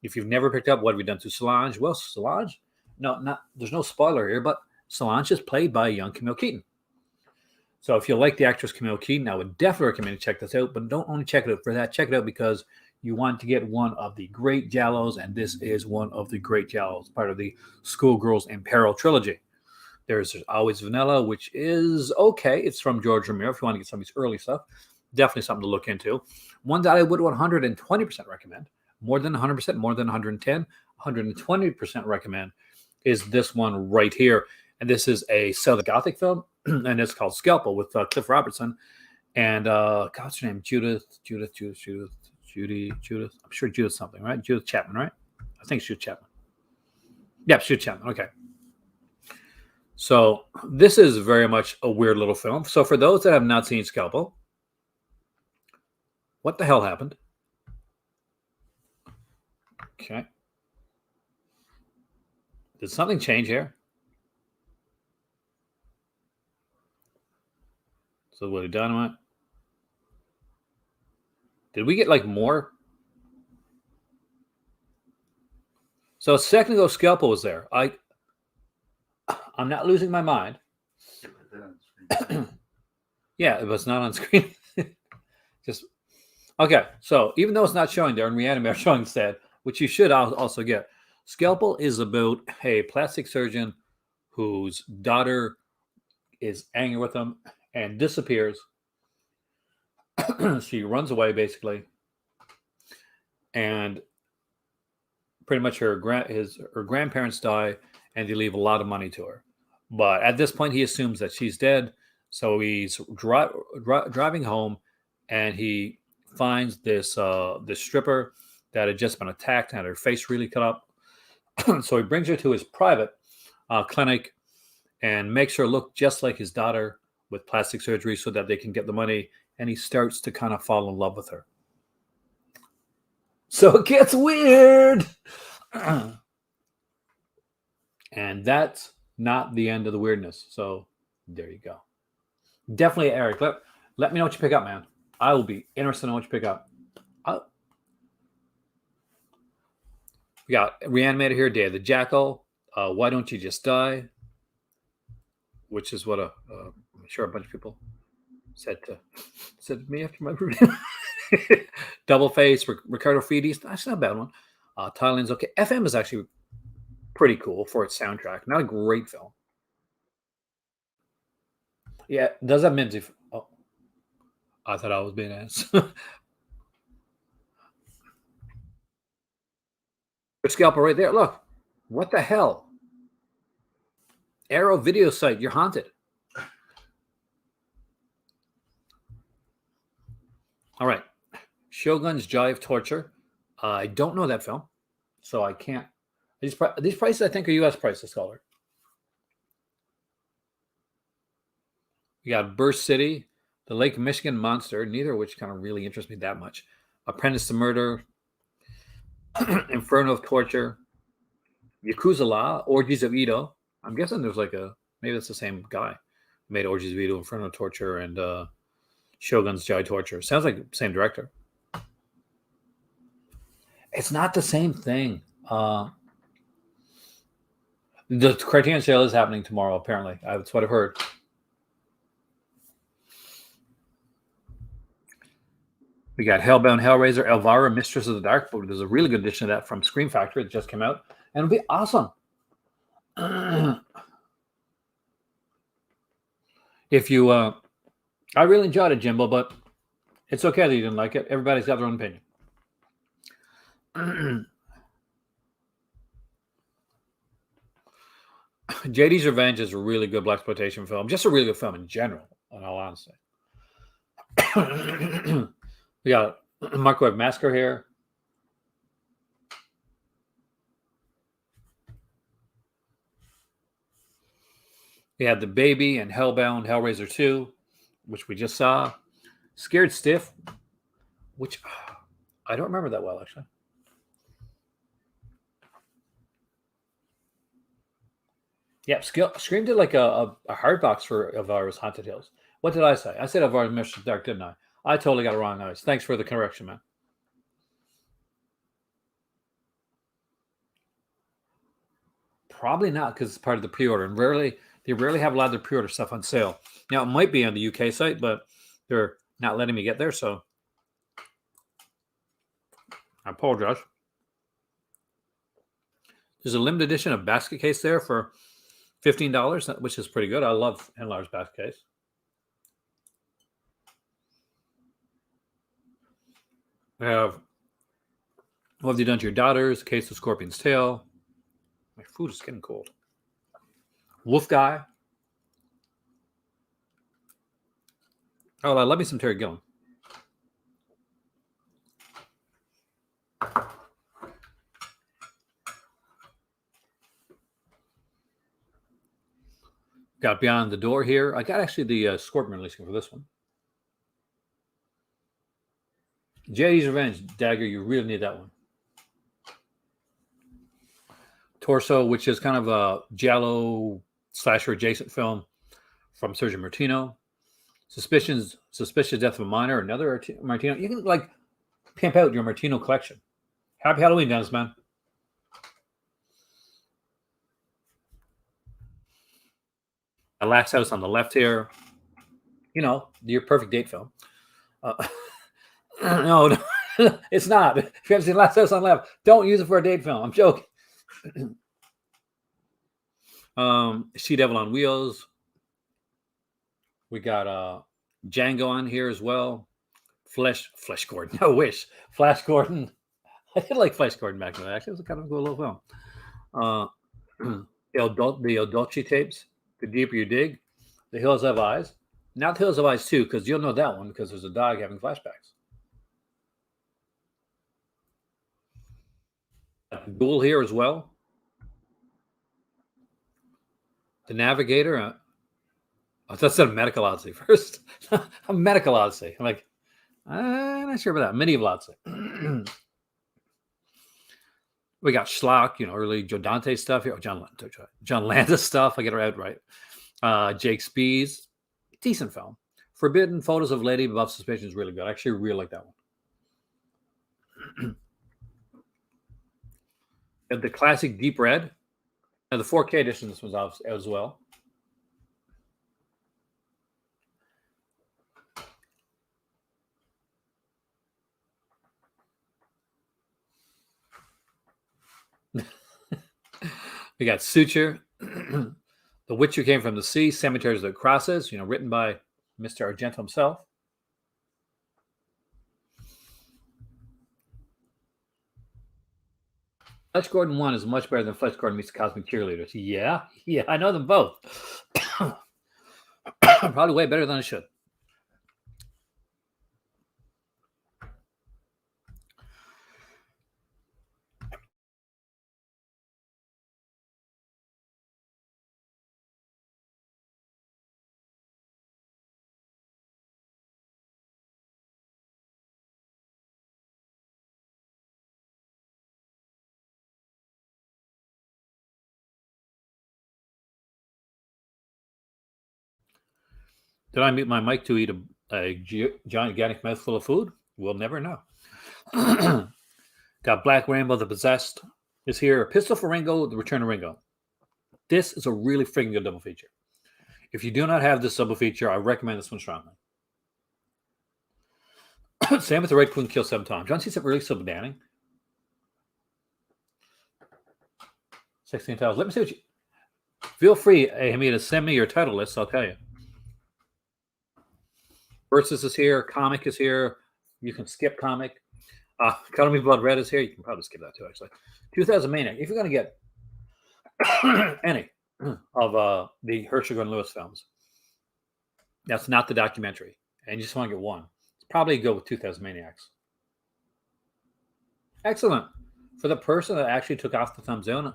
If you've never picked up What Have You Done to Solange, well, Solange, there's no spoiler here, but Solange is played by young Camille Keaton. So if you like the actress Camille Keaton, I would definitely recommend you check this out. But don't only check it out for that. Check it out because you want to get one of the great Giallos, and this is one of the great Giallos, part of the Schoolgirls in Peril trilogy. There's Always Vanilla, which is okay. It's from George Romero. If you want to get some of his early stuff, definitely something to look into. One that I would 120% recommend, more than 100%, more than 110, 120% recommend, is this one right here. And this is a Southern Gothic film, and it's called Scalpel with Cliff Robertson and what's her name? Judy. I'm sure Judith something, right? Judith Chapman, right? I think Judith Chapman. Yeah, Judith Chapman. Okay. So this is very much a weird little film. So for those that have not seen Scalpel, what the hell happened? Okay. Did something change here? So what he done went? Did we get like more? So a second ago, Scalpel was there. I'm not losing my mind. Yeah, it was not on screen. Just okay. So even though it's not showing there, and Reanimate are showing instead, which you should also get. Scalpel is about a plastic surgeon whose daughter is angry with him and disappears. She runs away basically, and pretty much her grandparents die, and they leave a lot of money to her. But at this point, he assumes that she's dead, so he's driving home, and he finds this stripper that had just been attacked and had her face really cut up. So he brings her to his private clinic and makes her look just like his daughter with plastic surgery so that they can get the money. And he starts to kind of fall in love with her. So it gets weird. And that's not the end of the weirdness. So there you go. Definitely, Eric. Let me know what you pick up, man. I will be interested in what you pick up. We got Reanimator here, Day of the Jackal. Why Don't You Just Die? Which is what I'm sure a bunch of people said to me after my review. Double Face, Ricardo Fides. That's not a bad one. Thailand's okay. FM is actually pretty cool for its soundtrack. Not a great film. Yeah, does have Minzy. Oh, I thought I was being asked. Scalpel right there. Look, what the hell? Arrow video site. You're haunted. All right. Shogun's Jive Torture. I don't know that film, so I can't. These prices, I think, are U.S. prices, Scholar. We got Burst City, The Lake Michigan Monster, neither of which kind of really interests me that much. Apprentice to Murder, Inferno of Torture, Yakuza Law, Orgies of Edo. I'm guessing there's maybe that's the same guy who made Orgies of Edo, Inferno of Torture, and Shogun's Jive Torture. Sounds like the same director. It's not the same thing. The Criterion sale is happening tomorrow, apparently. That's what I've heard. We got Hellbound Hellraiser, Elvira, Mistress of the Dark. But there's a really good edition of that from Scream Factory that just came out. And it'll be awesome. If you, I really enjoyed it, Jimbo, but it's okay that you didn't like it. Everybody's got their own opinion. JD's Revenge is a really good blaxploitation film, just a really good film in general, in all honesty. We got Microwave Massacre here. We had The Baby and Hellbound Hellraiser 2, which we just saw. Scared Stiff, which I don't remember that well, actually. Yeah, Scream did like a hard box for Elvira's Haunted Hills. What did I say? I said Elvira's Mistress of the Dark, didn't I? I totally got it wrong, guys. Thanks for the correction, man. Probably not, because it's part of the pre-order, and they rarely have a lot of their pre-order stuff on sale. Now it might be on the UK site, but they're not letting me get there, so I apologize. There's a limited edition of basket case there for $15, which is pretty good. I love Enlarged basket case. We have What Have You Done to Your Daughters? Case of Scorpion's Tail. My food is getting cold. Wolf Guy. Oh, I love me some Terry Gilliam. Got Beyond the Door here. I got actually the Scorpion releasing for this one. JD's Revenge, Dagger, you really need that one. Torso, which is kind of a giallo slasher adjacent film from Sergio Martino. Suspicious Death of a Minor, another Martino. You can like pimp out your Martino collection. Happy Halloween, Dennis, man. The Last House on the Left here. You know, your perfect date film. No, it's not. If you haven't seen Last House on the Left, don't use it for a date film. I'm joking. She Devil on Wheels. We got Django on here as well. Flesh Gordon. I wish. Flash Gordon. I did like Flash Gordon back then. Actually, it was kind of a cool little film. The Dolce tapes. The Deeper You Dig. The Hills Have Eyes. Not The Hills Have Eyes 2, because you'll know that one because there's a dog having flashbacks. Duel here as well. The Navigator. That's a Medical Odyssey first. A Medical Odyssey. I'm like, I'm not sure about that. Medieval Odyssey. We got Schlock, early Joe Dante stuff here. John Landis stuff. I get it out right. Jake Spees. Decent film. Forbidden Photos of Lady Above Suspicion is really good. I actually really like that one. The classic Deep Red. The 4K edition, this one's out as well. We got Suture. The Witch Who Came from the Sea, Cemeteries of the Crosses, written by Mr. Argento himself. Fletch Gordon 1 is much better than Fletch Gordon meets the Cosmic Cheerleaders. Yeah, I know them both. Probably way better than I should. Did I mute my mic to eat a gigantic mouthful of food? We'll never know. Got Black Rainbow, The Possessed is here. Pistol for Ringo, The Return of Ringo. This is a really freaking good double feature. If you do not have this double feature, I recommend this one strongly. Same with the Red Queen Kill 7 times. Do you want to see some early sub banning? 16 tiles. Let me see what you. Feel free, Amy, to send me your title list. I'll tell you. Versus is here. Comic is here. You can skip comic. Color Me Blood Red is here. You can probably skip that too, actually. 2000 Maniac. If you're going to get any of the Herschel and Lewis films, that's not the documentary, and you just want to get one, probably go with 2000 Maniacs. Excellent. For the person that actually took off the thumbs down,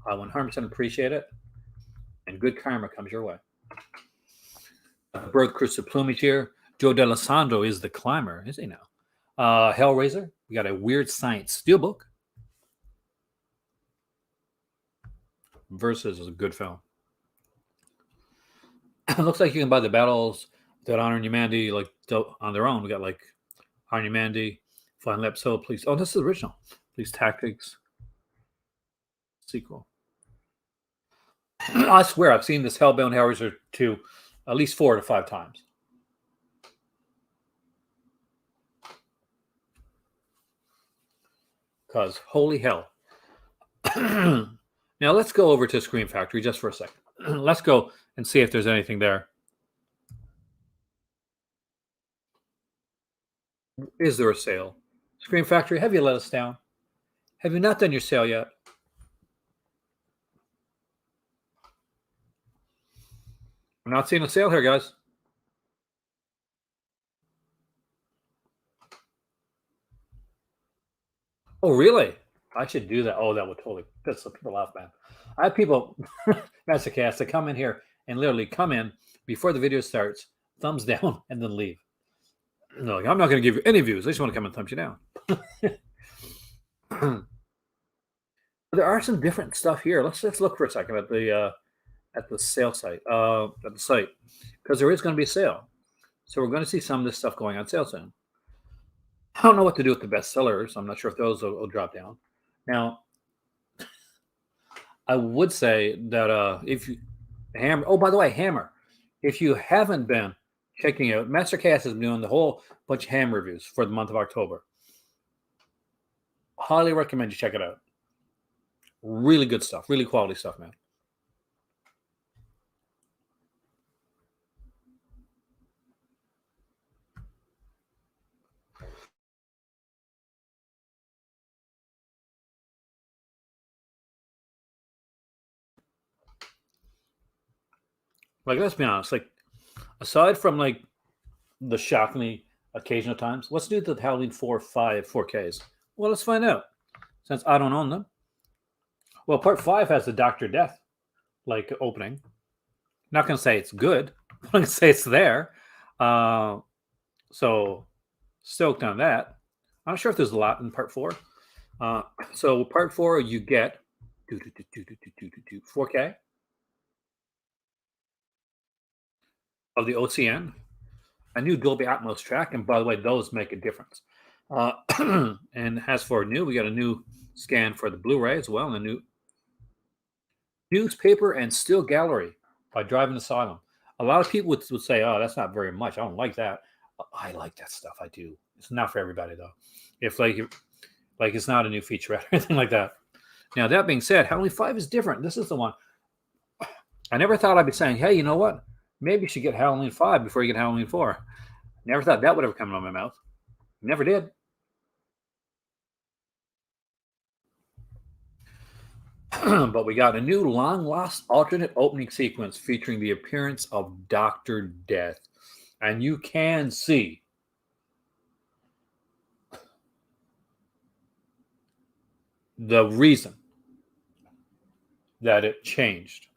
I 100% appreciate it. And good karma comes your way. Birth Crucible Plumage here. Joe D'Alessandro is the climber, is he now? Hellraiser. We got a Weird Science Steelbook. Versus is a good film. It looks like you can buy the battles that honor humanity like on their own. We got like Honor Humanity, Flying Episode, Police. Oh, this is the original. Police Tactics sequel. I swear I've seen this Hellbound Hellraiser 2 at least 4 to 5 times. Because holy hell. Now let's go over to Scream Factory just for a second. Let's go and see if there's anything there. Is there a sale? Scream Factory, have you let us down? Have you not done your sale yet? I'm not seeing a sale here, guys. Oh, really? I should do that. Oh, that would totally piss some people off, man. I have people, Mastercast, that come in here and literally come in before the video starts, thumbs down, and then leave. No, like, I'm not going to give you any views. I just want to come and thumbs you down. There are some different stuff here. Let's look for a second at the sale site, at the site, because there is going to be a sale. So we're going to see some of this stuff going on sale soon. I don't know what to do with the bestsellers. I'm not sure if those will drop down. Now, I would say that if you Hammer, oh, by the way, Hammer, if you haven't been checking out, Mastercast has been doing the whole bunch of Hammer reviews for the month of October. Highly recommend you check it out. Really good stuff, really quality stuff, man. Like, let's be honest, like, aside from like the shockingly occasional times, let's do the Halloween 4, 5, 4Ks. Well, let's find out. Since I don't own them. Well, part 5 has the Dr. Death like opening. Not gonna say it's good. I'm gonna say it's there. So stoked on that. I'm not sure if there's a lot in part 4. So part 4 you get 4K of the OCN, a new Dolby Atmos track, and by the way, those make a difference. And as for new, we got a new scan for the Blu-ray as well, and a new newspaper and still gallery by Driving Asylum. A lot of people would say, "Oh, that's not very much. I don't like that." I like that stuff. I do. It's not for everybody though. If it's not a new featurette or anything like that. Now that being said, Halloween 5 is different. This is the one. I never thought I'd be saying, "Hey, you know what? Maybe you should get Halloween 5 before you get Halloween 4." Never thought that would ever come out of my mouth. Never did. But we got a new long lost alternate opening sequence featuring the appearance of Dr. Death. And you can see the reason that it changed.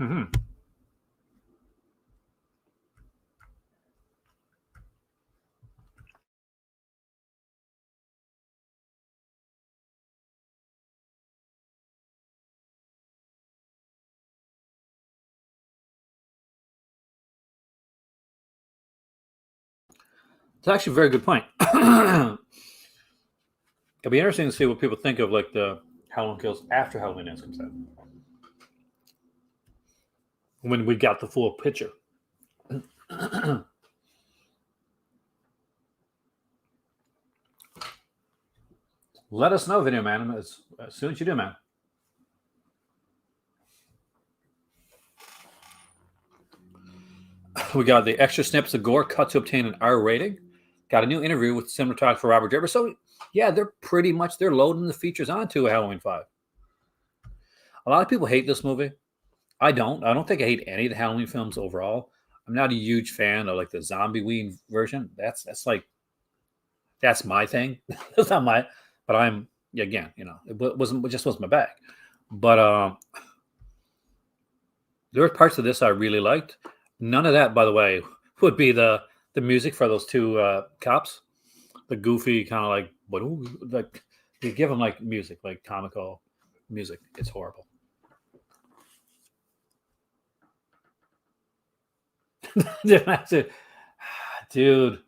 Mm-hmm. It's actually a very good point. It'll be interesting to see what people think of like the Halloween Kills after Halloween Ends comes out. When we got the full picture. Let us know, Video Man, as soon as you do, man. We got the extra snips of gore cut to obtain an R rating. Got a new interview with cinematographer Robert Drebber. So, yeah, they're loading the features onto Halloween 5. A lot of people hate this movie. I don't think I hate any of the Halloween films overall. I'm not a huge fan of like the zombie weed version. That's my thing. That's not my, but I'm, again, it just wasn't my bag. But there were parts of this I really liked. None of that, by the way, would be the music for those two cops. The goofy kind of like you give them like music, like comical music. It's horrible. Dude.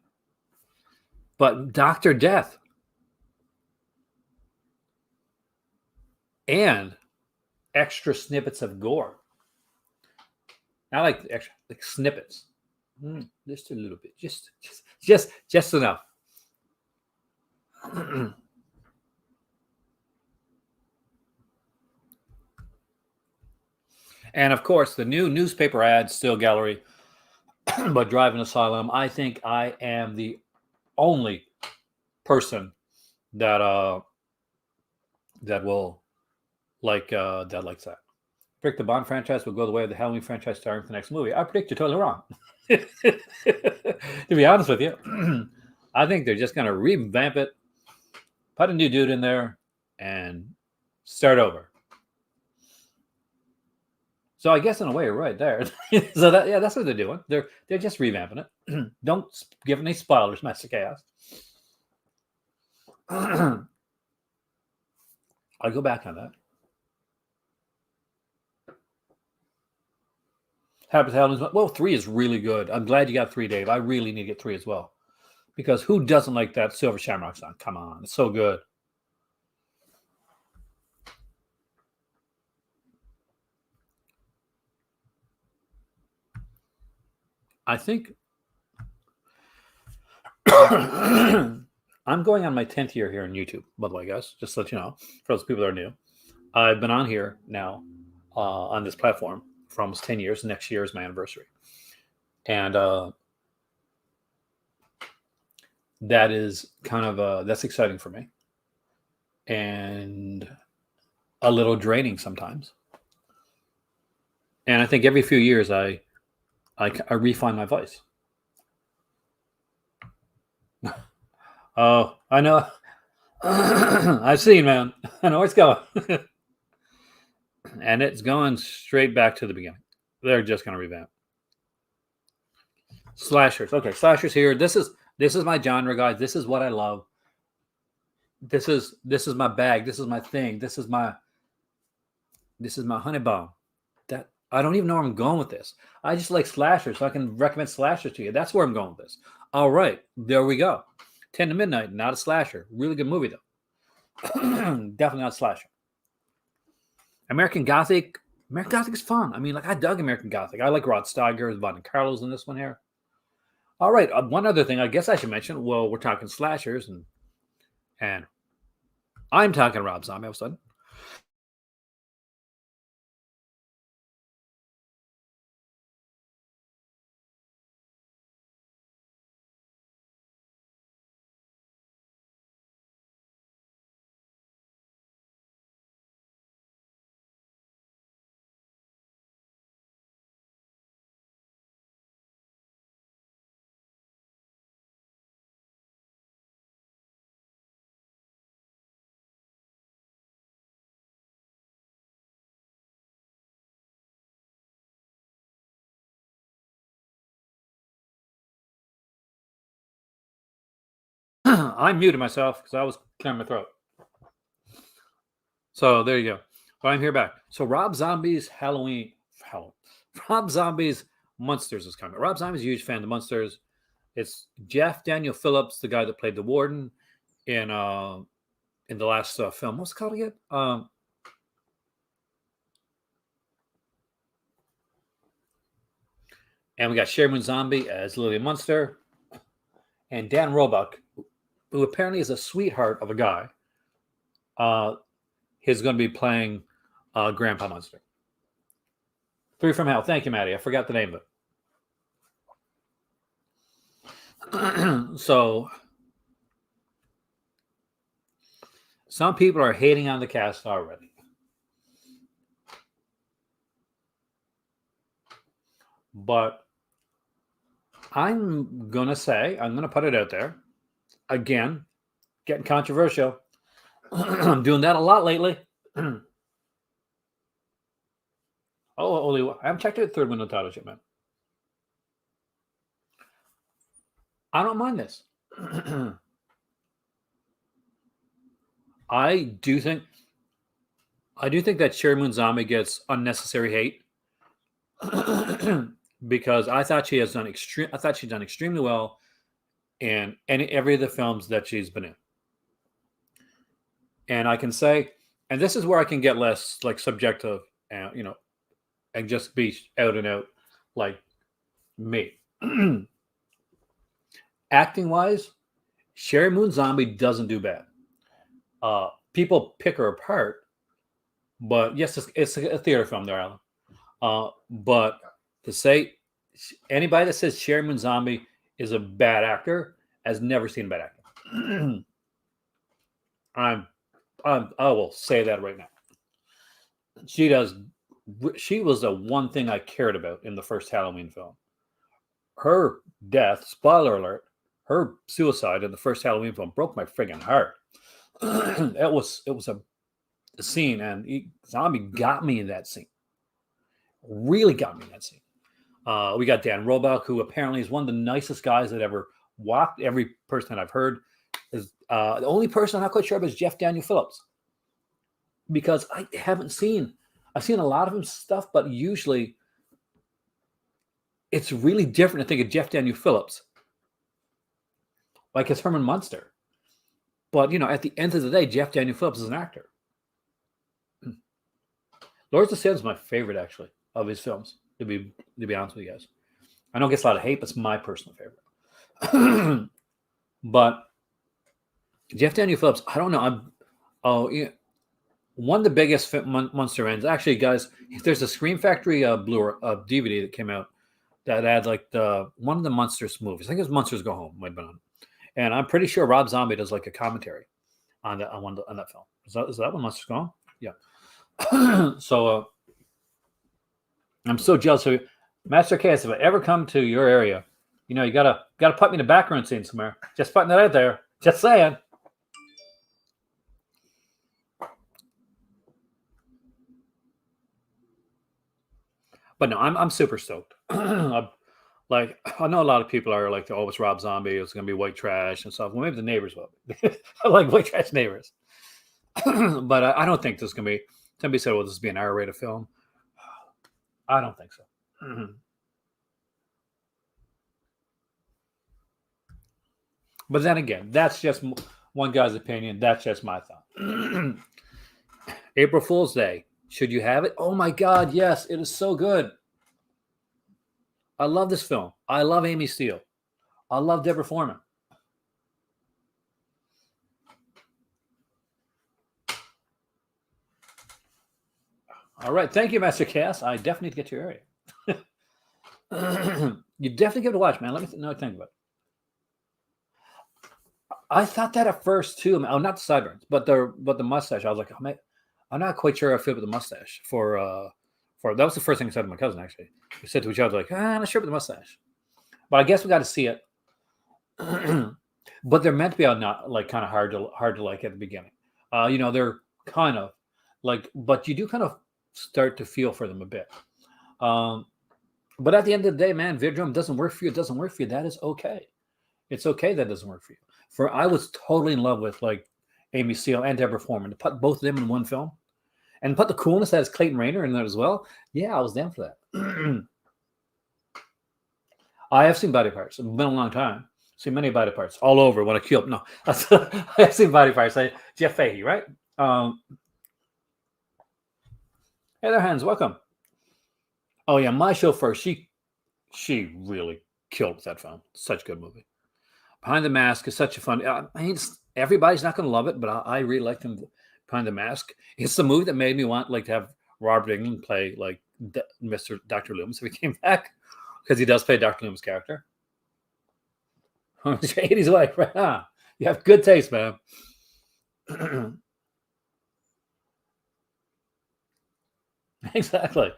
But Dr. Death and extra snippets of gore. Not like extra, like snippets. Just a little bit. Just enough. And of course, the new newspaper ad still gallery by Driving Asylum. I think I am the only person that will like that likes that. Predict the Bond franchise will go the way of the Halloween franchise starring the next movie. I predict you're totally wrong. To be honest with you, I think they're just going to revamp it, put a new dude in there, and start over. So I guess in a way you're right there. So that's what they're doing. They're just revamping it. Don't give any spoilers, Master Chaos. I'll go back on that. Happy Halloween. Well, 3 is really good. I'm glad you got 3, Dave. I really need to get 3 as well. Because who doesn't like that Silver Shamrock song? Come on. It's so good. I think I'm going on my 10th year here on YouTube, by the way, guys. Just to let you know, for those people that are new. I've been on here now on this platform for almost 10 years. Next year is my anniversary. And that is kind of that's exciting for me. And a little draining sometimes. And I think every few years I refine my voice. Oh, I know. I've seen, man. I know where it's going. And it's going straight back to the beginning. They're just going to revamp. Slashers. Okay, slashers here. This is my genre, guys. This is what I love. This is my bag. This is my thing. This is my honey bomb. That I don't even know where I'm going with this. I just like slashers, so I can recommend slashers to you. That's where I'm going with this. All right, there we go. 10 to Midnight, not a slasher. Really good movie, though. Definitely not a slasher. American Gothic. American Gothic is fun. I mean, like, I dug American Gothic. I like Rod Steiger, Von Carlos in this one here. All right, one other thing I guess I should mention. Well, we're talking slashers, and I'm talking Rob Zombie all of a sudden. I muted myself because I was clearing my throat. So there you go. But I'm here back. So Rob Zombie's Rob Zombie's Monsters is coming. Rob Zombie's a huge fan of the Monsters. It's Jeff Daniel Phillips, the guy that played the warden in the last film. What's it called again? And we got Sherman Zombie as Lily Munster, and Dan Roebuck, who apparently is a sweetheart of a guy. He's going to be playing Grandpa Munster. 3 from Hell. Thank you, Maddie. I forgot the name of it. So, some people are hating on the cast already. But I'm going to put it out there. Again, getting controversial. I'm doing that a lot lately. I haven't checked out the third window title yet, man. I don't mind this. I do think that Sherman Zombie gets unnecessary hate because I thought she's done extremely well in every of the films that she's been in. And I can say, and this is where I can get less like subjective, and just be out and out like me. Acting wise, Sherry Moon Zombie doesn't do bad. People pick her apart, but yes, it's a theater film, darling. But to say anybody that says Sherry Moon Zombie is a bad actor has never seen a bad actor. I will say that right now. She was the one thing I cared about in the first Halloween film. Her death, spoiler alert, her suicide in the first Halloween film broke my friggin' heart. It was a scene, and Zombie got me in that scene. Really got me in that scene. We got Dan Roebuck, who apparently is one of the nicest guys that ever walked. Every person that I've heard is the only person I'm not quite sure of is Jeff Daniel Phillips, because I've seen a lot of his stuff, but usually it's really different to think of Jeff Daniel Phillips like it's Herman Munster. But at the end of the day, Jeff Daniel Phillips is an actor. Lords of Salem is my favorite, actually, of his films. To be honest with you guys, I know it gets a lot of hate, but it's my personal favorite. But Jeff Daniel Phillips, I don't know. One of the biggest Munster ends. Actually, guys, there's a Scream Factory DVD that came out that had like one of the Munsters movies. I think it was Munsters Go Home. Might have been on. And I'm pretty sure Rob Zombie does like a commentary on that film. Is that one Munsters Go Home? Yeah. So I'm so jealous of you, Master Case. If I ever come to your area, you gotta put me in a background scene somewhere. Just putting that out there. Just saying. But no, I'm super stoked. Like, I know a lot of people are like, oh, it's Rob Zombie. It's going to be white trash and stuff. Well, maybe the neighbors will. I like white trash neighbors. But I don't think this is going to be. Somebody said, well, this will be an R-rated film. I don't think so. But then again, that's just one guy's opinion. That's just my thought. April Fool's Day. Should you have it? Oh my God, yes. It is so good. I love this film. I love Amy Steele. I love Deborah Foreman. All right. Thank you, Master Cass. I definitely need to get to your area. You definitely give it a watch, man. Let me know what you think about it. I thought that at first, too. Oh, not the sideburns, but the mustache. I was like, oh, man, I'm not quite sure I feel with the mustache. For that was the first thing I said to my cousin, actually. We said to each other, like, I'm not sure about the mustache. But I guess we got to see it. But they're meant to be not like kind of hard to like at the beginning. They're kind of like, but you do kind of start to feel for them a bit. But at the end of the day, man, Vidrum doesn't work for you. It doesn't work for you. That is okay. It's okay that it doesn't work for you. I was totally in love with like Amy Steele and Deborah Foreman. To put both of them in one film and put the coolness that has Clayton Rayner in there as well. Yeah, I was down for that. I have seen Body Parts. It's been a long time. See many body parts all over when I queue up. No, I've seen body parts. Jeff Fahey, right? Hey there, Hans. Welcome. Oh yeah, My Chauffeur. She really killed with that film. Such a good movie. Behind the Mask is such a fun. I mean, everybody's not going to love it, but I really liked him. Behind the Mask. It's the movie that made me want to have Robert Englund play Mr. Dr. Loomis if he came back, because he does play Dr. Loomis' character. 80s wife, right? Huh? You have good taste, man. Exactly.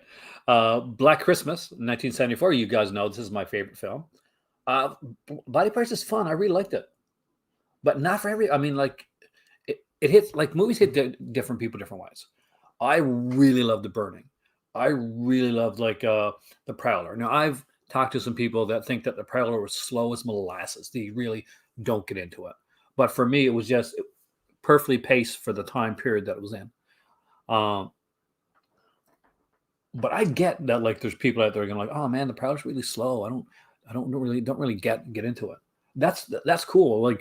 Black Christmas, 1974. You guys know this is my favorite film. Body Parts is fun. I really liked it, but not for every. I mean, it hits movies hit different people different ways. I really love The Burning. I really love The Prowler. Now I've talked to some people that think that The Prowler was slow as molasses. They really don't get into it. But for me, it was just perfectly paced for the time period that it was in. But I get that there's people out there going oh man, The Prowler's really slow. I don't really get into it. That's cool.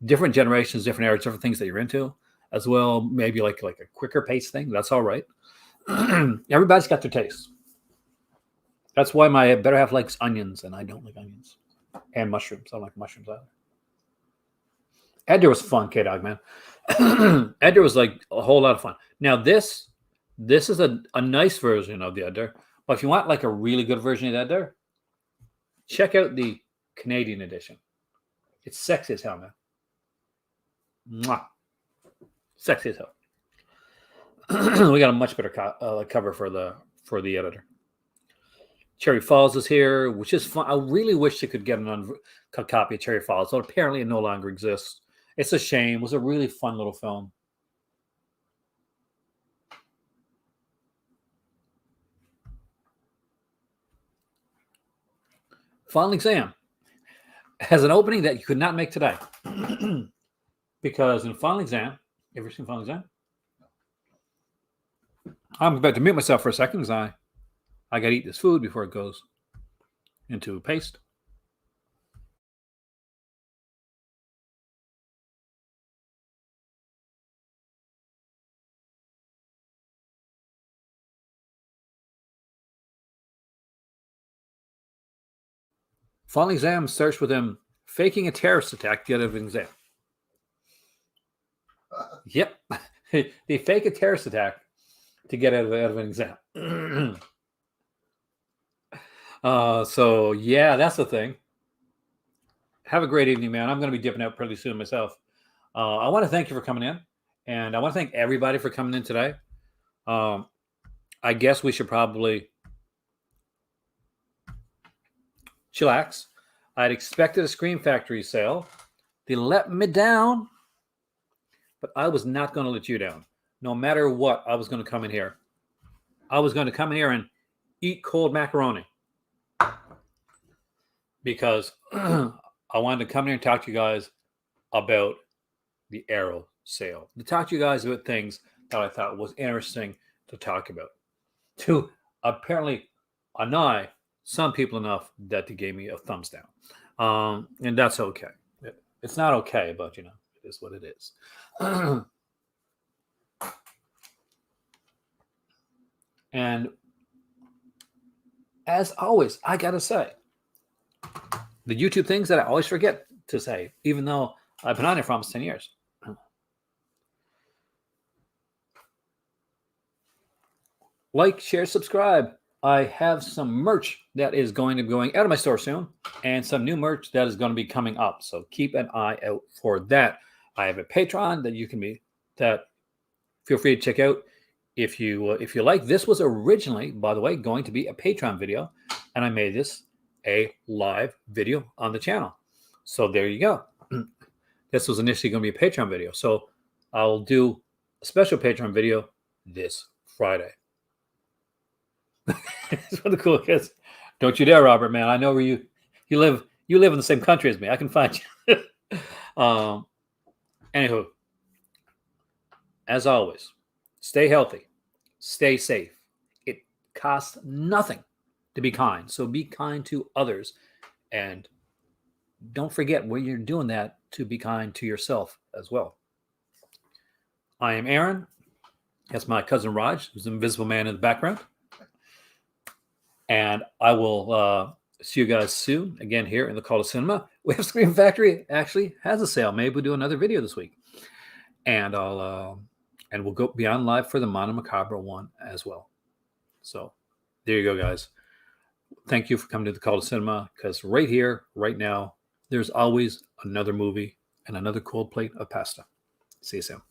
Different generations, different eras, different things that you're into as well. Maybe like a quicker pace thing. That's all right. Everybody's got their taste. That's why my better half likes onions, and I don't like onions. And mushrooms. I don't like mushrooms either. Edgar was fun, K-Dog, man. Edgar was a whole lot of fun. Now this is a nice version of the Edgar, but if you want a really good version of the Edgar, check out the Canadian edition. It's sexy as hell, man. Mwah. Sexy as hell. We got a much better cover for the editor. Cherry Falls is here, which is fun. I really wish they could get an uncut copy of Cherry Falls, but apparently it no longer exists. It's a shame. It was a really fun little film. Final Exam has an opening that you could not make today. Because in Final Exam, ever seen Final Exam? I'm about to mute myself for a second because I got to eat this food before it goes into paste. Final Exam starts with him faking a terrorist attack to get out of an exam. Yep. They fake a terrorist attack to get out of an exam. So, yeah, that's the thing. Have a great evening, man. I'm going to be dipping out pretty soon myself. I want to thank you for coming in, and I want to thank everybody for coming in today. I guess we should probably chillax. I'd expected a Scream Factory sale. They let me down, but I was not going to let you down. No matter what, I was going to come in here. I was going to come in here and eat cold macaroni because I wanted to come here and talk to you guys about the Arrow sale. To talk to you guys about things that I thought was interesting to talk about. To apparently annoy some people enough that they gave me a thumbs down. And that's okay. It's not okay, but it is what it is. And as always, I gotta say, the YouTube things that I always forget to say, even though I've been on it for almost 10 years. Like, share, subscribe. I have some merch that is going to be going out of my store soon, and some new merch that is going to be coming up. So keep an eye out for that. I have a Patreon that feel free to check out if you like. This was originally, by the way, going to be a Patreon video, and I made this a live video on the channel. So there you go. This was initially going to be a Patreon video. So I'll do a special Patreon video this Friday. It's one of the cool kids. Don't you dare, Robert, man. I know where you live. You live in the same country as me. I can find you. Anywho, as always, stay healthy, stay safe. It costs nothing to be kind. So be kind to others and don't forget when you're doing that to be kind to yourself as well. I am Aaron. That's my cousin Raj, who's the invisible man in the background. And I will see you guys soon again here in the Call to Cinema. Wave Scream Factory actually has a sale. Maybe we'll do another video this week. And we'll go beyond live for the Mono Macabre one as well. So there you go, guys. Thank you for coming to the Call to Cinema, because right here, right now, there's always another movie and another cold plate of pasta. See you soon.